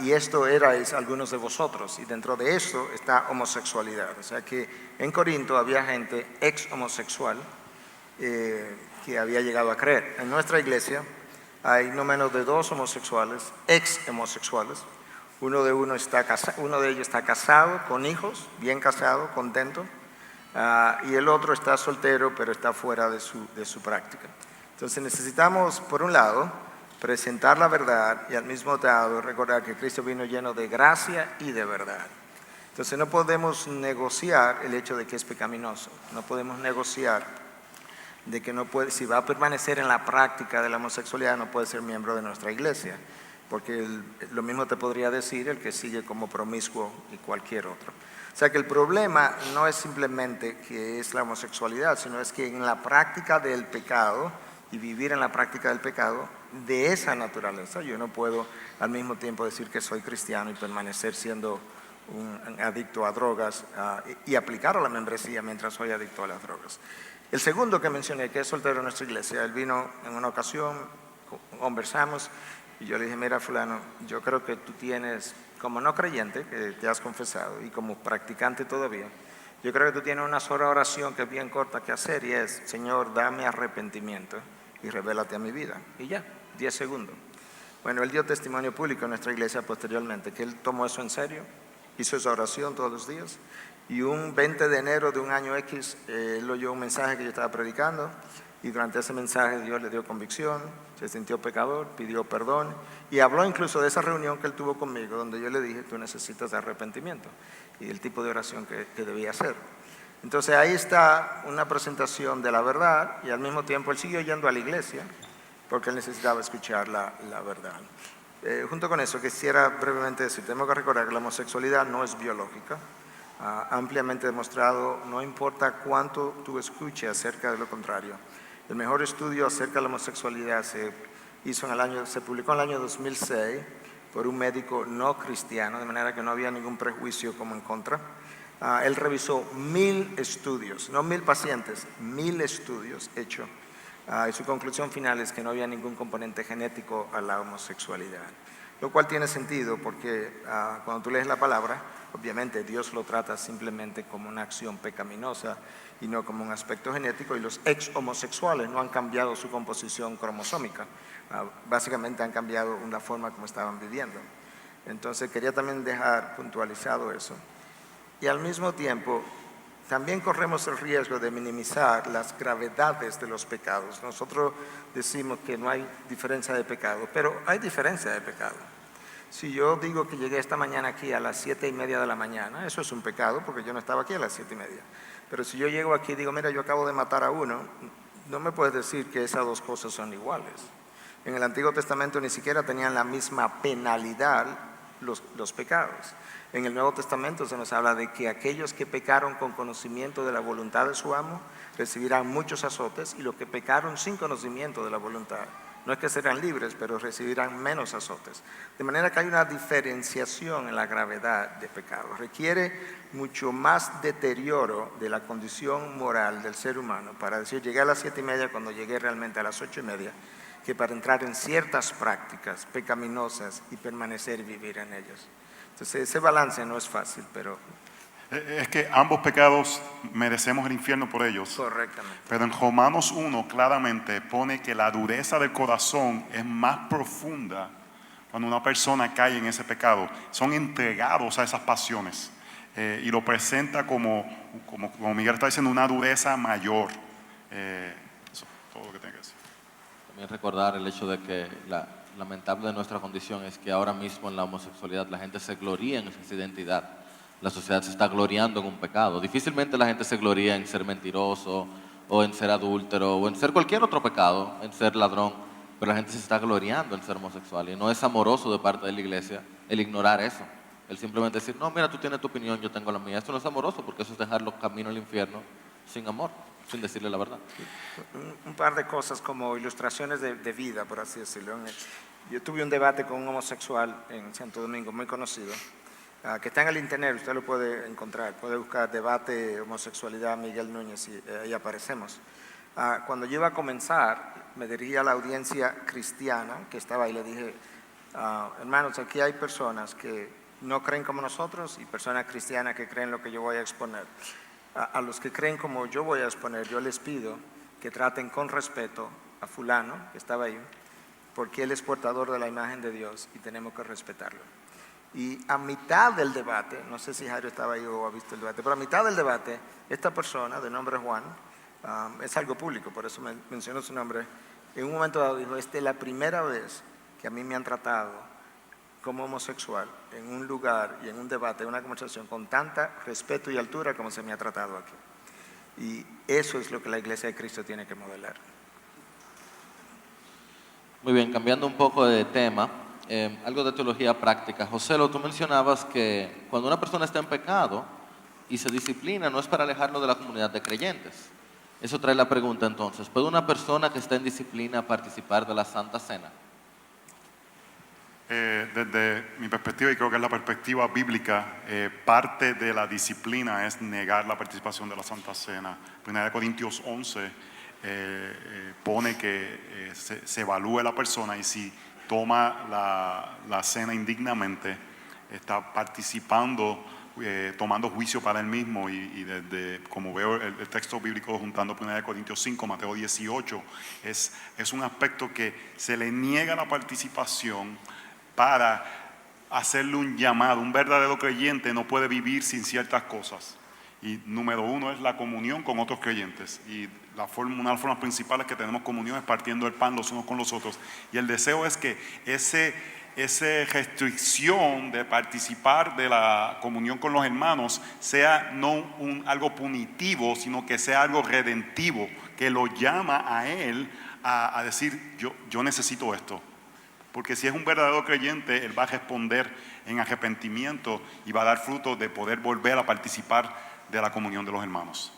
[SPEAKER 2] y esto erais algunos de vosotros, y dentro de esto está homosexualidad. O sea que en Corinto había gente ex homosexual que había llegado a creer. En nuestra iglesia hay no menos de 2 homosexuales, ex homosexuales. Uno de ellos está casado, con hijos, bien casado, contento, y el otro está soltero, pero está fuera de su práctica. Entonces necesitamos, por un lado, presentar la verdad, y al mismo tiempo recordar que Cristo vino lleno de gracia y de verdad. Entonces no podemos negociar el hecho de que es pecaminoso, no podemos negociar de que no puede, si va a permanecer en la práctica de la homosexualidad, no puede ser miembro de nuestra iglesia, porque lo mismo te podría decir el que sigue como promiscuo y cualquier otro. O sea que el problema no es simplemente que es la homosexualidad, sino es que en la práctica del pecado y vivir en la práctica del pecado de esa naturaleza, yo no puedo al mismo tiempo decir que soy cristiano y permanecer siendo un adicto a drogas y aplicar a la membresía mientras soy adicto a las drogas. El segundo que mencioné, que es soltero en nuestra iglesia, él vino en una ocasión, conversamos, y yo le dije: mira, fulano, yo creo que tú tienes, como no creyente, que te has confesado, y como practicante todavía, yo creo que tú tienes una sola oración que es bien corta que hacer, y es: Señor, dame arrepentimiento y revélate a mi vida. Y ya, 10 segundos. Bueno, él dio testimonio público en nuestra iglesia posteriormente, que él tomó eso en serio, hizo esa oración todos los días, y un 20 de enero de un año X, él oyó un mensaje que yo estaba predicando, Y durante ese mensaje Dios le dio convicción, se sintió pecador, pidió perdón y habló incluso de esa reunión que él tuvo conmigo, donde yo le dije, tú necesitas arrepentimiento y el tipo de oración que debía hacer. Entonces ahí está una presentación de la verdad y al mismo tiempo él siguió yendo a la iglesia porque él necesitaba escuchar la verdad. Junto con eso quisiera brevemente decir, tenemos que recordar que la homosexualidad no es biológica, ampliamente demostrado, no importa cuánto tú escuches acerca de lo contrario. El mejor estudio acerca de la homosexualidad se publicó en el año 2006 por un médico no cristiano, de manera que no había ningún prejuicio como en contra. Él revisó 1000 estudios, no 1000 pacientes, 1000 estudios hechos. Y su conclusión final es que no había ningún componente genético a la homosexualidad. Lo cual tiene sentido porque cuando tú lees la palabra, obviamente Dios lo trata simplemente como una acción pecaminosa y no como un aspecto genético, y los ex homosexuales no han cambiado su composición cromosómica, básicamente han cambiado la forma como estaban viviendo. Entonces quería también dejar puntualizado eso. Y al mismo tiempo, también corremos el riesgo de minimizar las gravedades de los pecados. Nosotros decimos que no hay diferencia de pecado, pero hay diferencia de pecado. Si yo digo que llegué esta mañana aquí a las 7:30 de la mañana, eso es un pecado porque yo no estaba aquí a las 7:30. Pero si yo llego aquí y digo, mira, yo acabo de matar a uno, no me puedes decir que esas dos cosas son iguales. En el Antiguo Testamento ni siquiera tenían la misma penalidad los pecados. En el Nuevo Testamento se nos habla de que aquellos que pecaron con conocimiento de la voluntad de su amo recibirán muchos azotes, y los que pecaron sin conocimiento de la voluntad, no es que serán libres, pero recibirán menos azotes. De manera que hay una diferenciación en la gravedad de pecado. Requiere mucho más deterioro de la condición moral del ser humano para decir, llegué a las 7:30 cuando llegué realmente a las 8:30, que para entrar en ciertas prácticas pecaminosas y permanecer y vivir en ellas. Entonces ese balance no es fácil, pero...
[SPEAKER 3] Es que ambos pecados merecemos el infierno por ellos.
[SPEAKER 2] Correctamente.
[SPEAKER 3] Pero en Romanos 1 claramente pone que la dureza del corazón es más profunda cuando una persona cae en ese pecado. Son entregados a esas pasiones y lo presenta como Miguel está diciendo, una dureza mayor. Eso es todo lo que tengo que decir.
[SPEAKER 1] También recordar el hecho de que lamentable de nuestra condición es que ahora mismo en la homosexualidad la gente se gloría en esa identidad. La sociedad se está gloriando en un pecado. Difícilmente la gente se gloria en ser mentiroso, o en ser adúltero, o en ser cualquier otro pecado, en ser ladrón, pero la gente se está gloriando en ser homosexual, y no es amoroso de parte de la iglesia el ignorar eso, el simplemente decir, no, mira, tú tienes tu opinión, yo tengo la mía. Esto no es amoroso, porque eso es dejarlo camino al infierno sin amor, sin decirle la verdad.
[SPEAKER 2] Un par de cosas como ilustraciones de vida, por así decirlo. Yo tuve un debate con un homosexual en Santo Domingo, muy conocido, que está en el internet, usted lo puede encontrar, puede buscar debate homosexualidad Miguel Núñez y ahí aparecemos. Cuando yo iba a comenzar, me dirigí a la audiencia cristiana que estaba ahí, le dije, hermanos, aquí hay personas que no creen como nosotros y personas cristianas que creen lo que yo voy a exponer. A los que creen como yo voy a exponer, yo les pido que traten con respeto a fulano, que estaba ahí, porque él es portador de la imagen de Dios y tenemos que respetarlo. Y a mitad del debate, no sé si Jairo estaba ahí o ha visto el debate, pero a mitad del debate, esta persona, de nombre Juan, es algo público, por eso menciono su nombre, en un momento dado dijo, esta es la primera vez que a mí me han tratado como homosexual en un lugar y en un debate, en una conversación con tanta respeto y altura como se me ha tratado aquí. Y eso es lo que la Iglesia de Cristo tiene que modelar.
[SPEAKER 1] Muy bien, cambiando un poco de tema, algo de teología práctica. Joselo, tú mencionabas que cuando una persona está en pecado y se disciplina, no es para alejarlo de la comunidad de creyentes. Eso trae la pregunta entonces, ¿puede una persona que está en disciplina participar de la Santa Cena?
[SPEAKER 3] Desde mi perspectiva, y creo que es la perspectiva bíblica, parte de la disciplina es negar la participación de la Santa Cena. 1 Corintios 11 pone que se evalúe la persona, y si toma la cena indignamente, está participando, tomando juicio para él mismo, y desde, como veo el texto bíblico juntando 1 Corintios 5, Mateo 18, es un aspecto que se le niega la participación para hacerle un llamado. Un verdadero creyente no puede vivir sin ciertas cosas, Y número uno es la comunión con otros creyentes. Y una de las formas principales que tenemos comunión es partiendo el pan los unos con los otros. Y el deseo es que esa restricción de participar de la comunión con los hermanos sea no algo punitivo, sino que sea algo redentivo, que lo llama a él a decir, yo necesito esto. Porque si es un verdadero creyente, él va a responder en arrepentimiento y va a dar fruto de poder volver a participar de la comunión de los hermanos.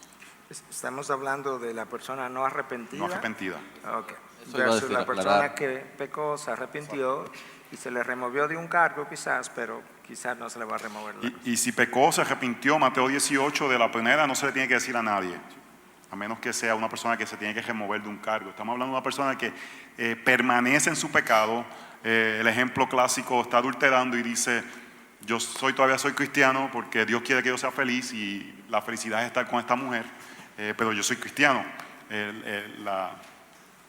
[SPEAKER 2] Estamos hablando de la persona no arrepentida.
[SPEAKER 3] No arrepentida.
[SPEAKER 2] Okay.
[SPEAKER 1] Eso iba a
[SPEAKER 2] Versus
[SPEAKER 1] decir,
[SPEAKER 2] la persona
[SPEAKER 1] aclarar.
[SPEAKER 2] que pecó, se arrepintió y se le removió de un cargo quizás, pero quizás no se le va a remover.
[SPEAKER 3] Y si pecó, se arrepintió, Mateo 18, de la primera no se le tiene que decir a nadie, a menos que sea una persona que se tiene que remover de un cargo. Estamos hablando de una persona que permanece en su pecado. El ejemplo clásico está adulterando y dice, todavía soy cristiano porque Dios quiere que yo sea feliz y la felicidad es estar con esta mujer, pero yo soy cristiano. La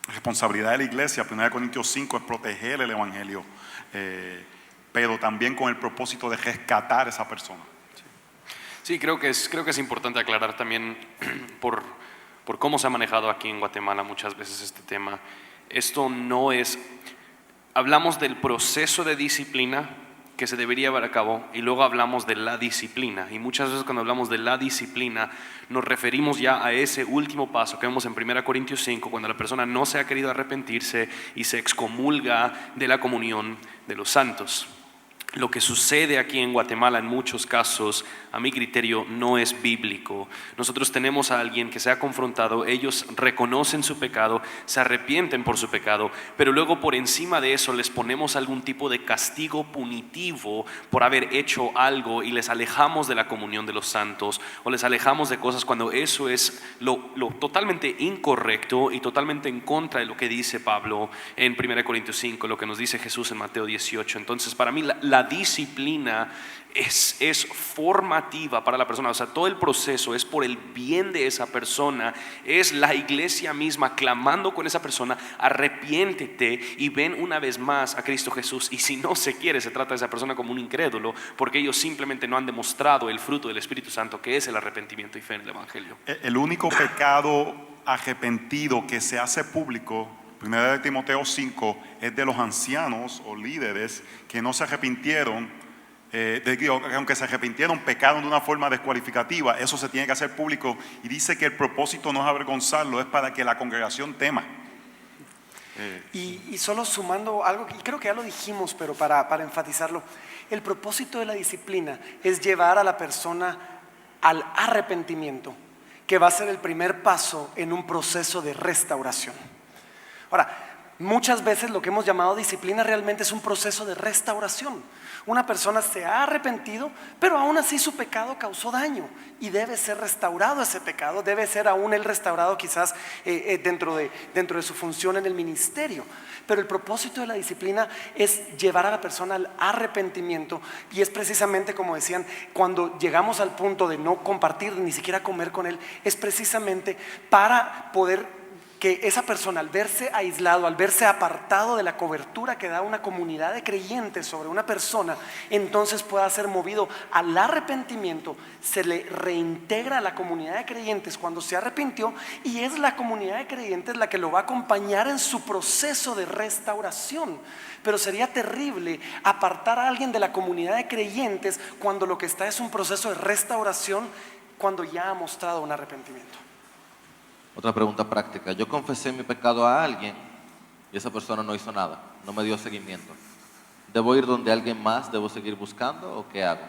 [SPEAKER 3] responsabilidad de la iglesia, 1 Corintios 5, es proteger el evangelio, pero también con el propósito de rescatar a esa persona.
[SPEAKER 5] Sí, creo que es importante aclarar también por cómo se ha manejado aquí en Guatemala muchas veces este tema. Esto no es, hablamos del proceso de disciplina que se debería llevar a cabo y luego hablamos de la disciplina, y muchas veces cuando hablamos de la disciplina nos referimos ya a ese último paso que vemos en 1 Corintios 5, cuando la persona no se ha querido arrepentirse y se excomulga de la comunión de los santos. Lo que sucede aquí en Guatemala en muchos casos, a mi criterio, no es bíblico. Nosotros tenemos a alguien que se ha confrontado, ellos reconocen su pecado, se arrepienten por su pecado, pero luego por encima de eso les ponemos algún tipo de castigo punitivo por haber hecho algo y les alejamos de la comunión de los santos o les alejamos de cosas cuando eso es lo totalmente incorrecto y totalmente en contra de lo que dice Pablo en 1 Corintios 5, lo que nos dice Jesús en Mateo 18. Entonces, para mí la disciplina es formativa para la persona, o sea, todo el proceso es por el bien de esa persona, es la iglesia misma clamando con esa persona, arrepiéntete y ven una vez más a Cristo Jesús. Y si no se quiere, se trata de esa persona como un incrédulo, porque ellos simplemente no han demostrado el fruto del Espíritu Santo, que es el arrepentimiento y fe en el Evangelio.
[SPEAKER 3] El único pecado arrepentido que se hace público, 1 Timoteo 5, es de los ancianos o líderes que no se arrepintieron, aunque se arrepintieron, pecaron de una forma descualificativa. Eso se tiene que hacer público, y dice que el propósito no es avergonzarlo, es para que la congregación tema.
[SPEAKER 6] Y solo sumando algo, y creo que ya lo dijimos, pero para enfatizarlo, el propósito de la disciplina es llevar a la persona al arrepentimiento, que va a ser el primer paso en un proceso de restauración. Ahora, muchas veces lo que hemos llamado disciplina realmente es un proceso de restauración. Una persona se ha arrepentido, pero aún así su pecado causó daño y debe ser restaurado ese pecado, debe ser aún él restaurado quizás dentro de su función en el ministerio. Pero el propósito de la disciplina es llevar a la persona al arrepentimiento, y es precisamente como decían, cuando llegamos al punto de no compartir, ni siquiera comer con él, es precisamente para poder que esa persona, al verse aislado, al verse apartado de la cobertura que da una comunidad de creyentes sobre una persona, entonces pueda ser movido al arrepentimiento, se le reintegra a la comunidad de creyentes cuando se arrepintió, y es la comunidad de creyentes la que lo va a acompañar en su proceso de restauración. Pero sería terrible apartar a alguien de la comunidad de creyentes cuando lo que está es un proceso de restauración, cuando ya ha mostrado un arrepentimiento.
[SPEAKER 1] Otra pregunta práctica. Yo confesé mi pecado a alguien y esa persona no hizo nada, no me dio seguimiento. ¿Debo ir donde alguien más? ¿Debo seguir buscando o qué hago?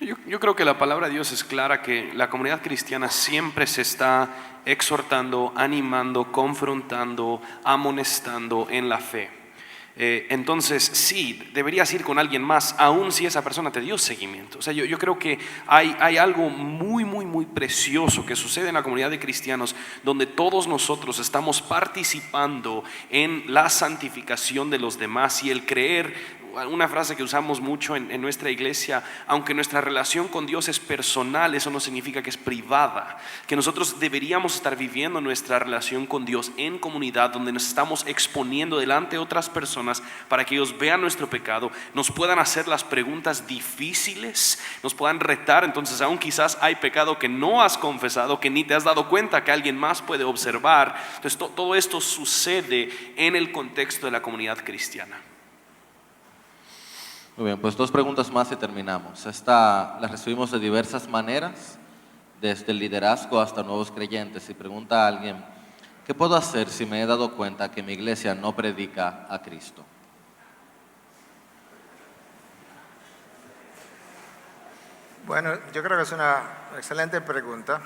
[SPEAKER 5] Yo creo que la palabra de Dios es clara, que la comunidad cristiana siempre se está exhortando, animando, confrontando, amonestando en la fe. Entonces sí, deberías ir con alguien más, aun si esa persona te dio seguimiento. O sea, yo creo que hay algo muy precioso que sucede en la comunidad de cristianos, donde todos nosotros estamos participando en la santificación de los demás, y el creer una frase que usamos mucho en nuestra iglesia, aunque nuestra relación con Dios es personal, eso no significa que es privada, que nosotros deberíamos estar viviendo nuestra relación con Dios en comunidad, donde nos estamos exponiendo delante de otras personas para que ellos vean nuestro pecado, nos puedan hacer las preguntas difíciles, nos puedan retar. Entonces aún quizás hay pecado que no has confesado, que ni te has dado cuenta, que alguien más puede observar. Entonces todo esto sucede en el contexto de la comunidad cristiana.
[SPEAKER 1] Muy bien, pues 2 preguntas más y terminamos. Esta la recibimos de diversas maneras, desde el liderazgo hasta nuevos creyentes. Y pregunta a alguien: ¿qué puedo hacer si me he dado cuenta que mi iglesia no predica a Cristo?
[SPEAKER 2] Bueno, yo creo que es una excelente pregunta,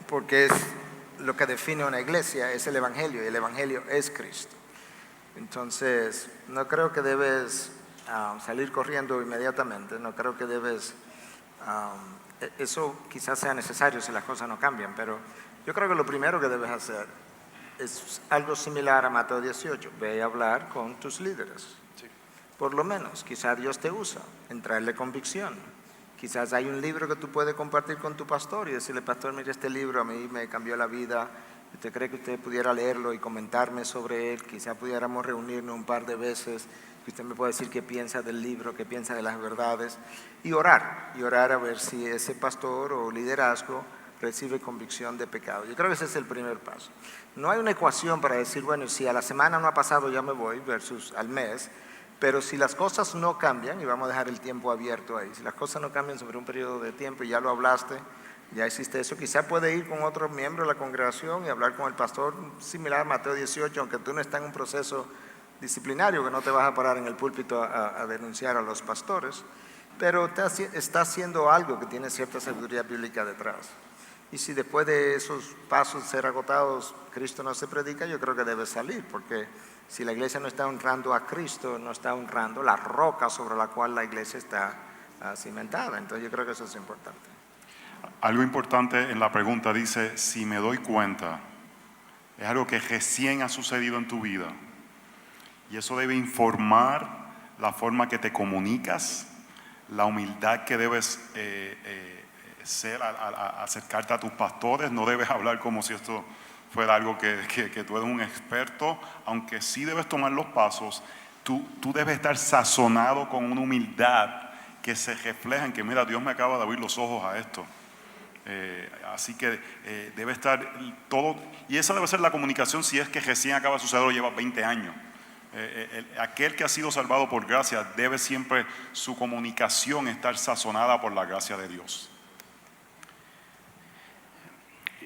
[SPEAKER 2] porque es lo que define una iglesia, es el Evangelio, y el Evangelio es Cristo. Entonces, no creo que debes salir corriendo inmediatamente, no creo que debes, eso quizás sea necesario si las cosas no cambian, pero yo creo que lo primero que debes hacer es algo similar a Mateo 18, ve a hablar con tus líderes.
[SPEAKER 5] Sí.
[SPEAKER 2] Por lo menos, quizás Dios te usa en traerle convicción. Quizás hay un libro que tú puedes compartir con tu pastor y decirle: pastor, mire, este libro a mí me cambió la vida. ¿Usted cree que usted pudiera leerlo y comentarme sobre él? Quizás pudiéramos reunirnos un par de veces, que usted me pueda decir qué piensa del libro, qué piensa de las verdades, y orar a ver si ese pastor o liderazgo recibe convicción de pecado. Yo creo que ese es el primer paso. No hay una ecuación para decir, bueno, si a la semana no ha pasado ya me voy, versus al mes. Pero si las cosas no cambian, y vamos a dejar el tiempo abierto ahí, si las cosas no cambian sobre un periodo de tiempo y ya lo hablaste, ya hiciste eso, quizás puede ir con otro miembro de la congregación y hablar con el pastor, similar a Mateo 18, aunque tú no estás en un proceso disciplinario, que no te vas a parar en el púlpito a denunciar a los pastores, pero está haciendo algo que tiene cierta sabiduría bíblica detrás. Y si después de esos pasos ser agotados, Cristo no se predica, yo creo que debe salir, porque si la iglesia no está honrando a Cristo, no está honrando la roca sobre la cual la iglesia está cimentada. Entonces yo creo que eso es importante.
[SPEAKER 3] Algo importante en la pregunta dice: si me doy cuenta, es algo que recién ha sucedido en tu vida. Y eso debe informar la forma que te comunicas, la humildad que debes ser al acercarte a tus pastores. No debes hablar como si esto fuera algo que tú eres un experto, aunque sí debes tomar los pasos. Tú debes estar sazonado con una humildad que se refleja en que, mira, Dios me acaba de abrir los ojos a esto. Así que debe estar todo, y esa debe ser la comunicación si es que recién acaba de suceder o lleva 20 años. Aquel que ha sido salvado por gracia debe siempre su comunicación estar sazonada por la gracia de Dios.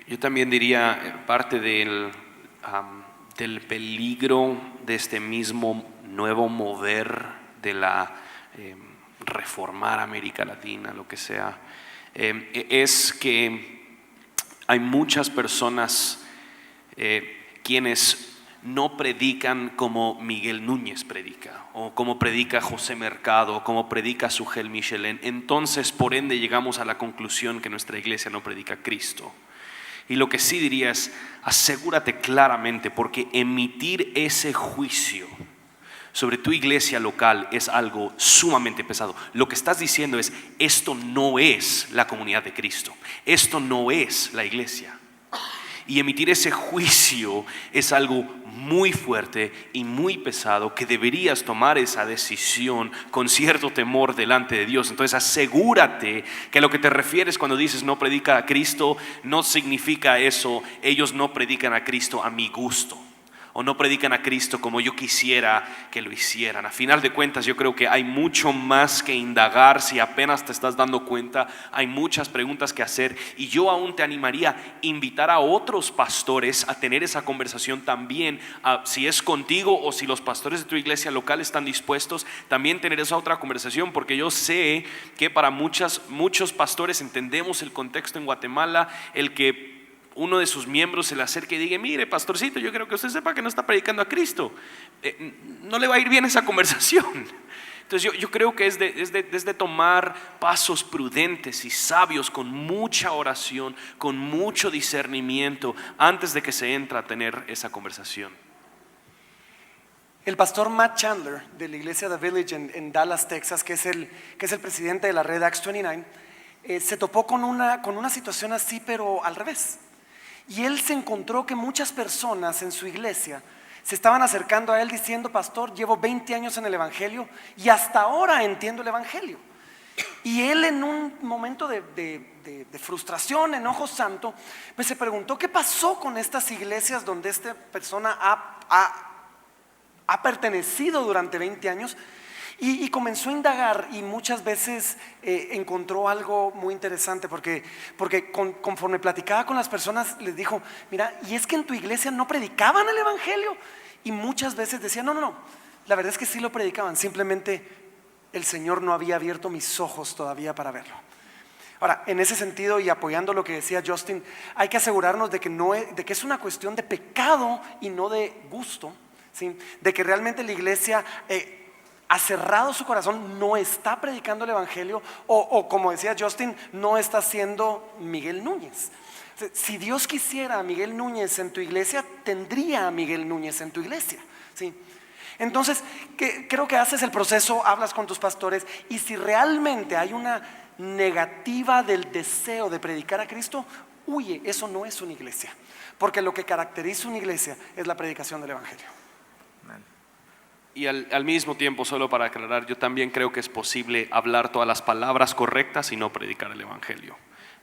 [SPEAKER 5] Yo también diría, parte del peligro de este mismo nuevo mover de la reformar América Latina, lo que sea, es que hay muchas personas quienes no predican como Miguel Núñez predica, o como predica José Mercado, o como predica Sugel Michelén. Entonces, por ende, llegamos a la conclusión que nuestra iglesia no predica a Cristo. Y lo que sí diría es: asegúrate claramente, porque emitir ese juicio sobre tu iglesia local es algo sumamente pesado. Lo que estás diciendo es: esto no es la comunidad de Cristo, esto no es la iglesia. Y emitir ese juicio es algo muy fuerte y muy pesado, que deberías tomar esa decisión con cierto temor delante de Dios. Entonces asegúrate que a lo que te refieres cuando dices no predica a Cristo, no significa eso: ellos no predican a Cristo a mi gusto, o no predican a Cristo como yo quisiera que lo hicieran. A final de cuentas, yo creo que hay mucho más que indagar. Si apenas te estás dando cuenta, hay muchas preguntas que hacer, y yo aún te animaría a invitar a otros pastores a tener esa conversación también, si es contigo o si los pastores de tu iglesia local están dispuestos, también tener esa otra conversación, porque yo sé que para muchos pastores entendemos el contexto en Guatemala, el que uno de sus miembros se le acerque y diga: mire, pastorcito, yo creo que usted sepa que no está predicando a Cristo. No le va a ir bien esa conversación. Entonces yo creo que es de tomar pasos prudentes y sabios, con mucha oración, con mucho discernimiento, antes de que se entre a tener esa conversación.
[SPEAKER 6] El pastor Matt Chandler de la iglesia The Village en Dallas, Texas, que es el presidente de la red Acts 29, se topó con una situación así, pero al revés. Y él se encontró que muchas personas en su iglesia se estaban acercando a él diciendo: pastor, llevo 20 años en el evangelio y hasta ahora entiendo el evangelio. Y él, en un momento de frustración, enojo santo, pues se preguntó qué pasó con estas iglesias donde esta persona ha pertenecido durante 20 años, y comenzó a indagar, y muchas veces encontró algo muy interesante, porque conforme platicaba con las personas les dijo: mira, y es que en tu iglesia no predicaban el evangelio. Y muchas veces decían: no, la verdad es que sí lo predicaban, simplemente el Señor no había abierto mis ojos todavía para verlo. Ahora, en ese sentido, y apoyando lo que decía Justin, hay que asegurarnos de que es una cuestión de pecado y no de gusto, ¿sí? De que realmente la iglesia ha cerrado su corazón, no está predicando el evangelio, o como decía Justin, no está siendo Miguel Núñez. Si Dios quisiera a Miguel Núñez en tu iglesia, tendría a Miguel Núñez en tu iglesia, ¿sí? Entonces, creo que haces el proceso, hablas con tus pastores, y si realmente hay una negativa del deseo de predicar a Cristo, huye. Eso no es una iglesia, porque lo que caracteriza una iglesia es la predicación del evangelio.
[SPEAKER 5] Y al mismo tiempo, solo para aclarar, yo también creo que es posible hablar todas las palabras correctas y no predicar el evangelio.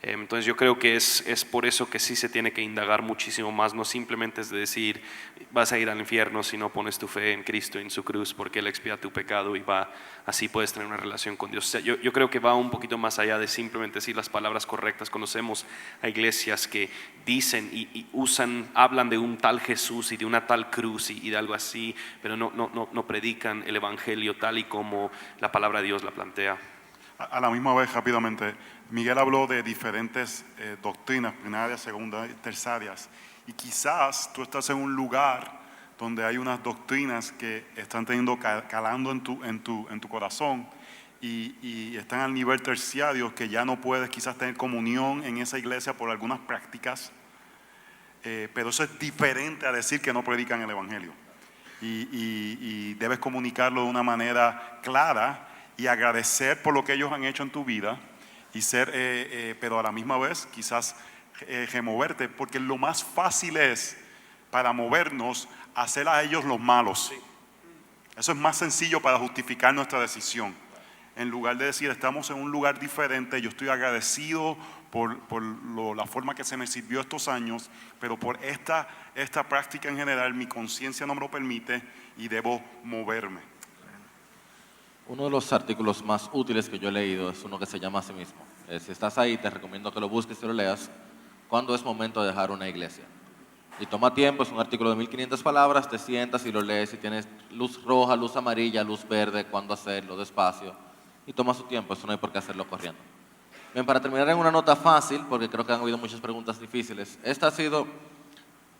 [SPEAKER 5] Entonces yo creo que es por eso que sí se tiene que indagar muchísimo más. No simplemente es de decir vas a ir al infierno si no pones tu fe en Cristo y en su cruz, porque Él expía tu pecado y así puedes tener una relación con Dios. O sea, yo creo que va un poquito más allá de simplemente decir las palabras correctas. Conocemos a iglesias que dicen y hablan de un tal Jesús y de una tal cruz y de algo así, pero no predican el evangelio tal y como la palabra de Dios la plantea.
[SPEAKER 3] A la misma vez, rápidamente, Miguel habló de diferentes doctrinas, primarias, secundarias, terciarias, y quizás tú estás en un lugar donde hay unas doctrinas que están calando en tu corazón y están al nivel terciario, que ya no puedes quizás tener comunión en esa iglesia por algunas prácticas, pero eso es diferente a decir que no predican el evangelio, y debes comunicarlo de una manera clara y agradecer por lo que ellos han hecho en tu vida, y pero a la misma vez quizás removerte, porque lo más fácil es para movernos hacer a ellos los malos. Eso es más sencillo para justificar nuestra decisión, en lugar de decir estamos en un lugar diferente, yo estoy agradecido por la forma que se me sirvió estos años, pero por esta práctica en general mi conciencia no me lo permite y debo moverme.
[SPEAKER 1] Uno de los artículos más útiles que yo he leído es uno que se llama así mismo. Si estás ahí, te recomiendo que lo busques y lo leas. ¿Cuándo es momento de dejar una iglesia? Y toma tiempo, es un artículo de 1500 palabras, te sientas y lo lees, y tienes luz roja, luz amarilla, luz verde, cuándo hacerlo, despacio. Y toma su tiempo, eso no hay por qué hacerlo corriendo. Bien, para terminar en una nota fácil, porque creo que han habido muchas preguntas difíciles. Esta ha sido,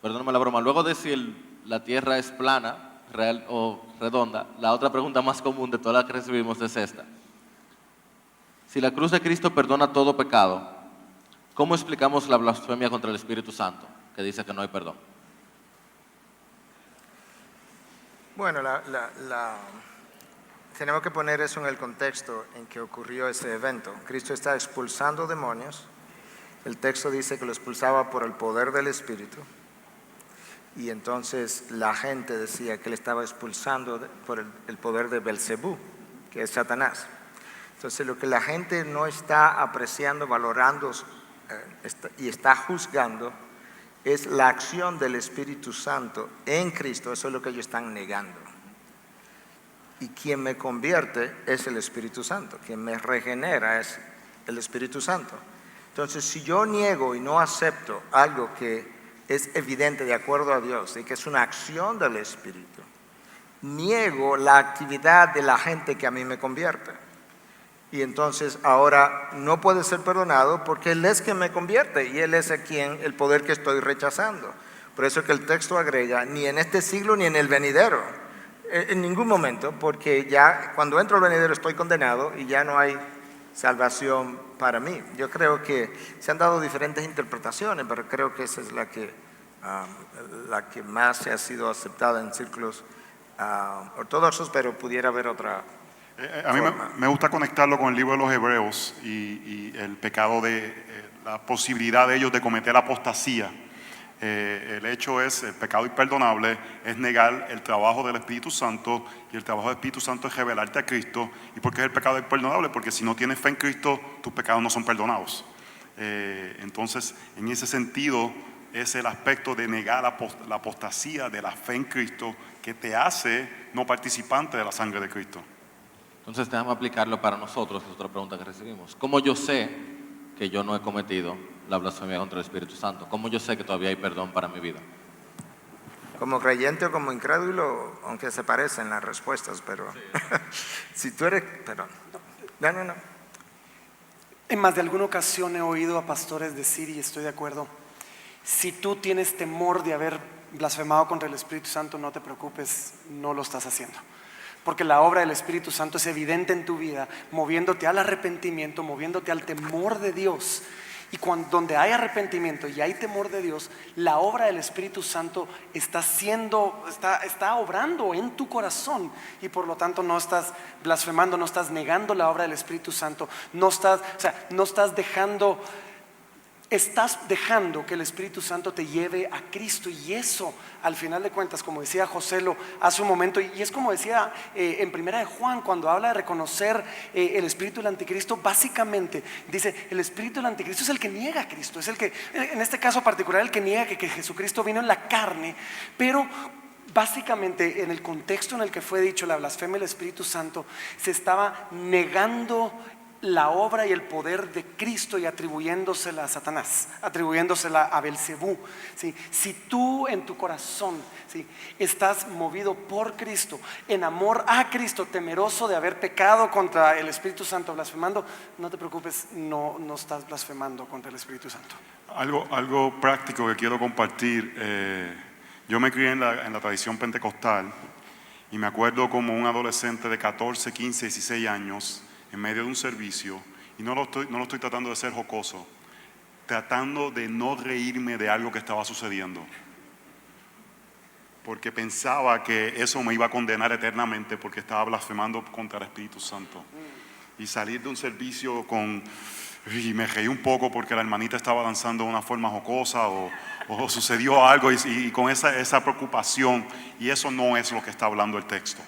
[SPEAKER 1] perdóname la broma, luego de si la tierra es plana, real o redonda, la otra pregunta más común de todas las que recibimos es esta: si la cruz de Cristo perdona todo pecado, ¿cómo explicamos la blasfemia contra el Espíritu Santo, que dice que no hay perdón?
[SPEAKER 2] Bueno, tenemos que poner eso en el contexto en que ocurrió ese evento. Cristo está expulsando demonios. El texto dice que lo expulsaba por el poder del Espíritu. Y entonces la gente decía que él estaba expulsando por el poder de Belcebú, que es Satanás. Entonces lo que la gente no está apreciando, valorando y está juzgando es la acción del Espíritu Santo en Cristo. Eso es lo que ellos están negando. Y quien me convierte es el Espíritu Santo, quien me regenera es el Espíritu Santo. Entonces si yo niego y no acepto algo que es evidente de acuerdo a Dios y que es una acción del Espíritu, niego la actividad de la gente que a mí me convierte. Y entonces ahora no puede ser perdonado porque Él es quien me convierte y Él es el poder que estoy rechazando. Por eso que el texto agrega, ni en este siglo ni en el venidero, en ningún momento, porque ya cuando entro al venidero estoy condenado y ya no hay salvación para mí. Yo creo que se han dado diferentes interpretaciones, pero creo que esa es la que más se ha sido aceptada en círculos ortodoxos, pero pudiera haber otra.
[SPEAKER 3] A mí
[SPEAKER 2] forma.
[SPEAKER 3] me gusta conectarlo con el libro de los Hebreos y el pecado la posibilidad de ellos de cometer apostasía. El hecho es, el pecado imperdonable es negar el trabajo del Espíritu Santo, y el trabajo del Espíritu Santo es revelarte a Cristo. ¿Y por qué es el pecado imperdonable? Porque si no tienes fe en Cristo, tus pecados no son perdonados. Entonces, en ese sentido, es el aspecto de negar la apostasía de la fe en Cristo que te hace no participante de la sangre de Cristo.
[SPEAKER 1] Entonces déjame aplicarlo para nosotros, es otra pregunta que recibimos. ¿Cómo yo sé que yo no he cometido la blasfemia contra el Espíritu Santo? ¿Cómo yo sé que todavía hay perdón para mi vida?
[SPEAKER 2] Como creyente o como incrédulo, aunque se parecen las respuestas, pero si tú eres, perdón, no.
[SPEAKER 6] En más de alguna ocasión he oído a pastores decir, y estoy de acuerdo, si tú tienes temor de haber blasfemado contra el Espíritu Santo, no te preocupes, no lo estás haciendo. Porque la obra del Espíritu Santo es evidente en tu vida, moviéndote al arrepentimiento, moviéndote al temor de Dios. Y donde hay arrepentimiento y hay temor de Dios, la obra del Espíritu Santo está obrando en tu corazón, y por lo tanto no estás blasfemando, no estás negando la obra del Espíritu Santo, estás dejando que el Espíritu Santo te lleve a Cristo. Y eso, al final de cuentas, como decía José hace un momento, y es como decía en Primera de Juan, cuando habla de reconocer el espíritu del anticristo, básicamente dice, el espíritu del anticristo es el que niega a Cristo, es el que, en este caso particular, el que niega que Jesucristo vino en la carne. Pero básicamente, en el contexto en el que fue dicho la blasfemia del Espíritu Santo, se estaba negando la obra y el poder de Cristo y atribuyéndosela a Satanás, atribuyéndosela a Belcebú. ¿Sí? Si tú en tu corazón, ¿sí?, estás movido por Cristo, en amor a Cristo, temeroso de haber pecado contra el Espíritu Santo, blasfemando, no te preocupes, no estás blasfemando contra el Espíritu Santo.
[SPEAKER 3] Algo práctico que quiero compartir. Yo me crié en la tradición pentecostal, y me acuerdo como un adolescente de 14, 15, 16 años, en medio de un servicio, y no lo estoy tratando de ser jocoso, tratando de no reírme de algo que estaba sucediendo, porque pensaba que eso me iba a condenar eternamente porque estaba blasfemando contra el Espíritu Santo. Y salir de un servicio y me reí un poco porque la hermanita estaba danzando de una forma jocosa, o sucedió algo, y con esa preocupación, y eso no es lo que está hablando el texto.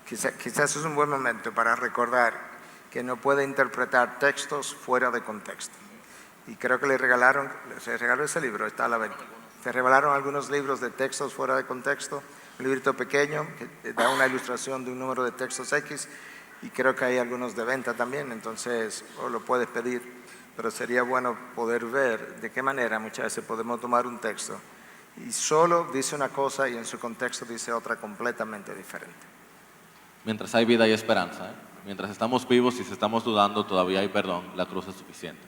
[SPEAKER 2] Quizás es un buen momento para recordar que no puede interpretar textos fuera de contexto. Y creo que se regaló ese libro, está a la venta. Se regalaron algunos libros de textos fuera de contexto, un librito pequeño que da una ilustración de un número de textos X, y creo que hay algunos de venta también, entonces lo puedes pedir, pero sería bueno poder ver de qué manera muchas veces podemos tomar un texto y solo dice una cosa y en su contexto dice otra completamente diferente.
[SPEAKER 1] Mientras hay vida hay esperanza, ¿eh? Mientras estamos vivos y si estamos dudando todavía hay perdón, la cruz es suficiente.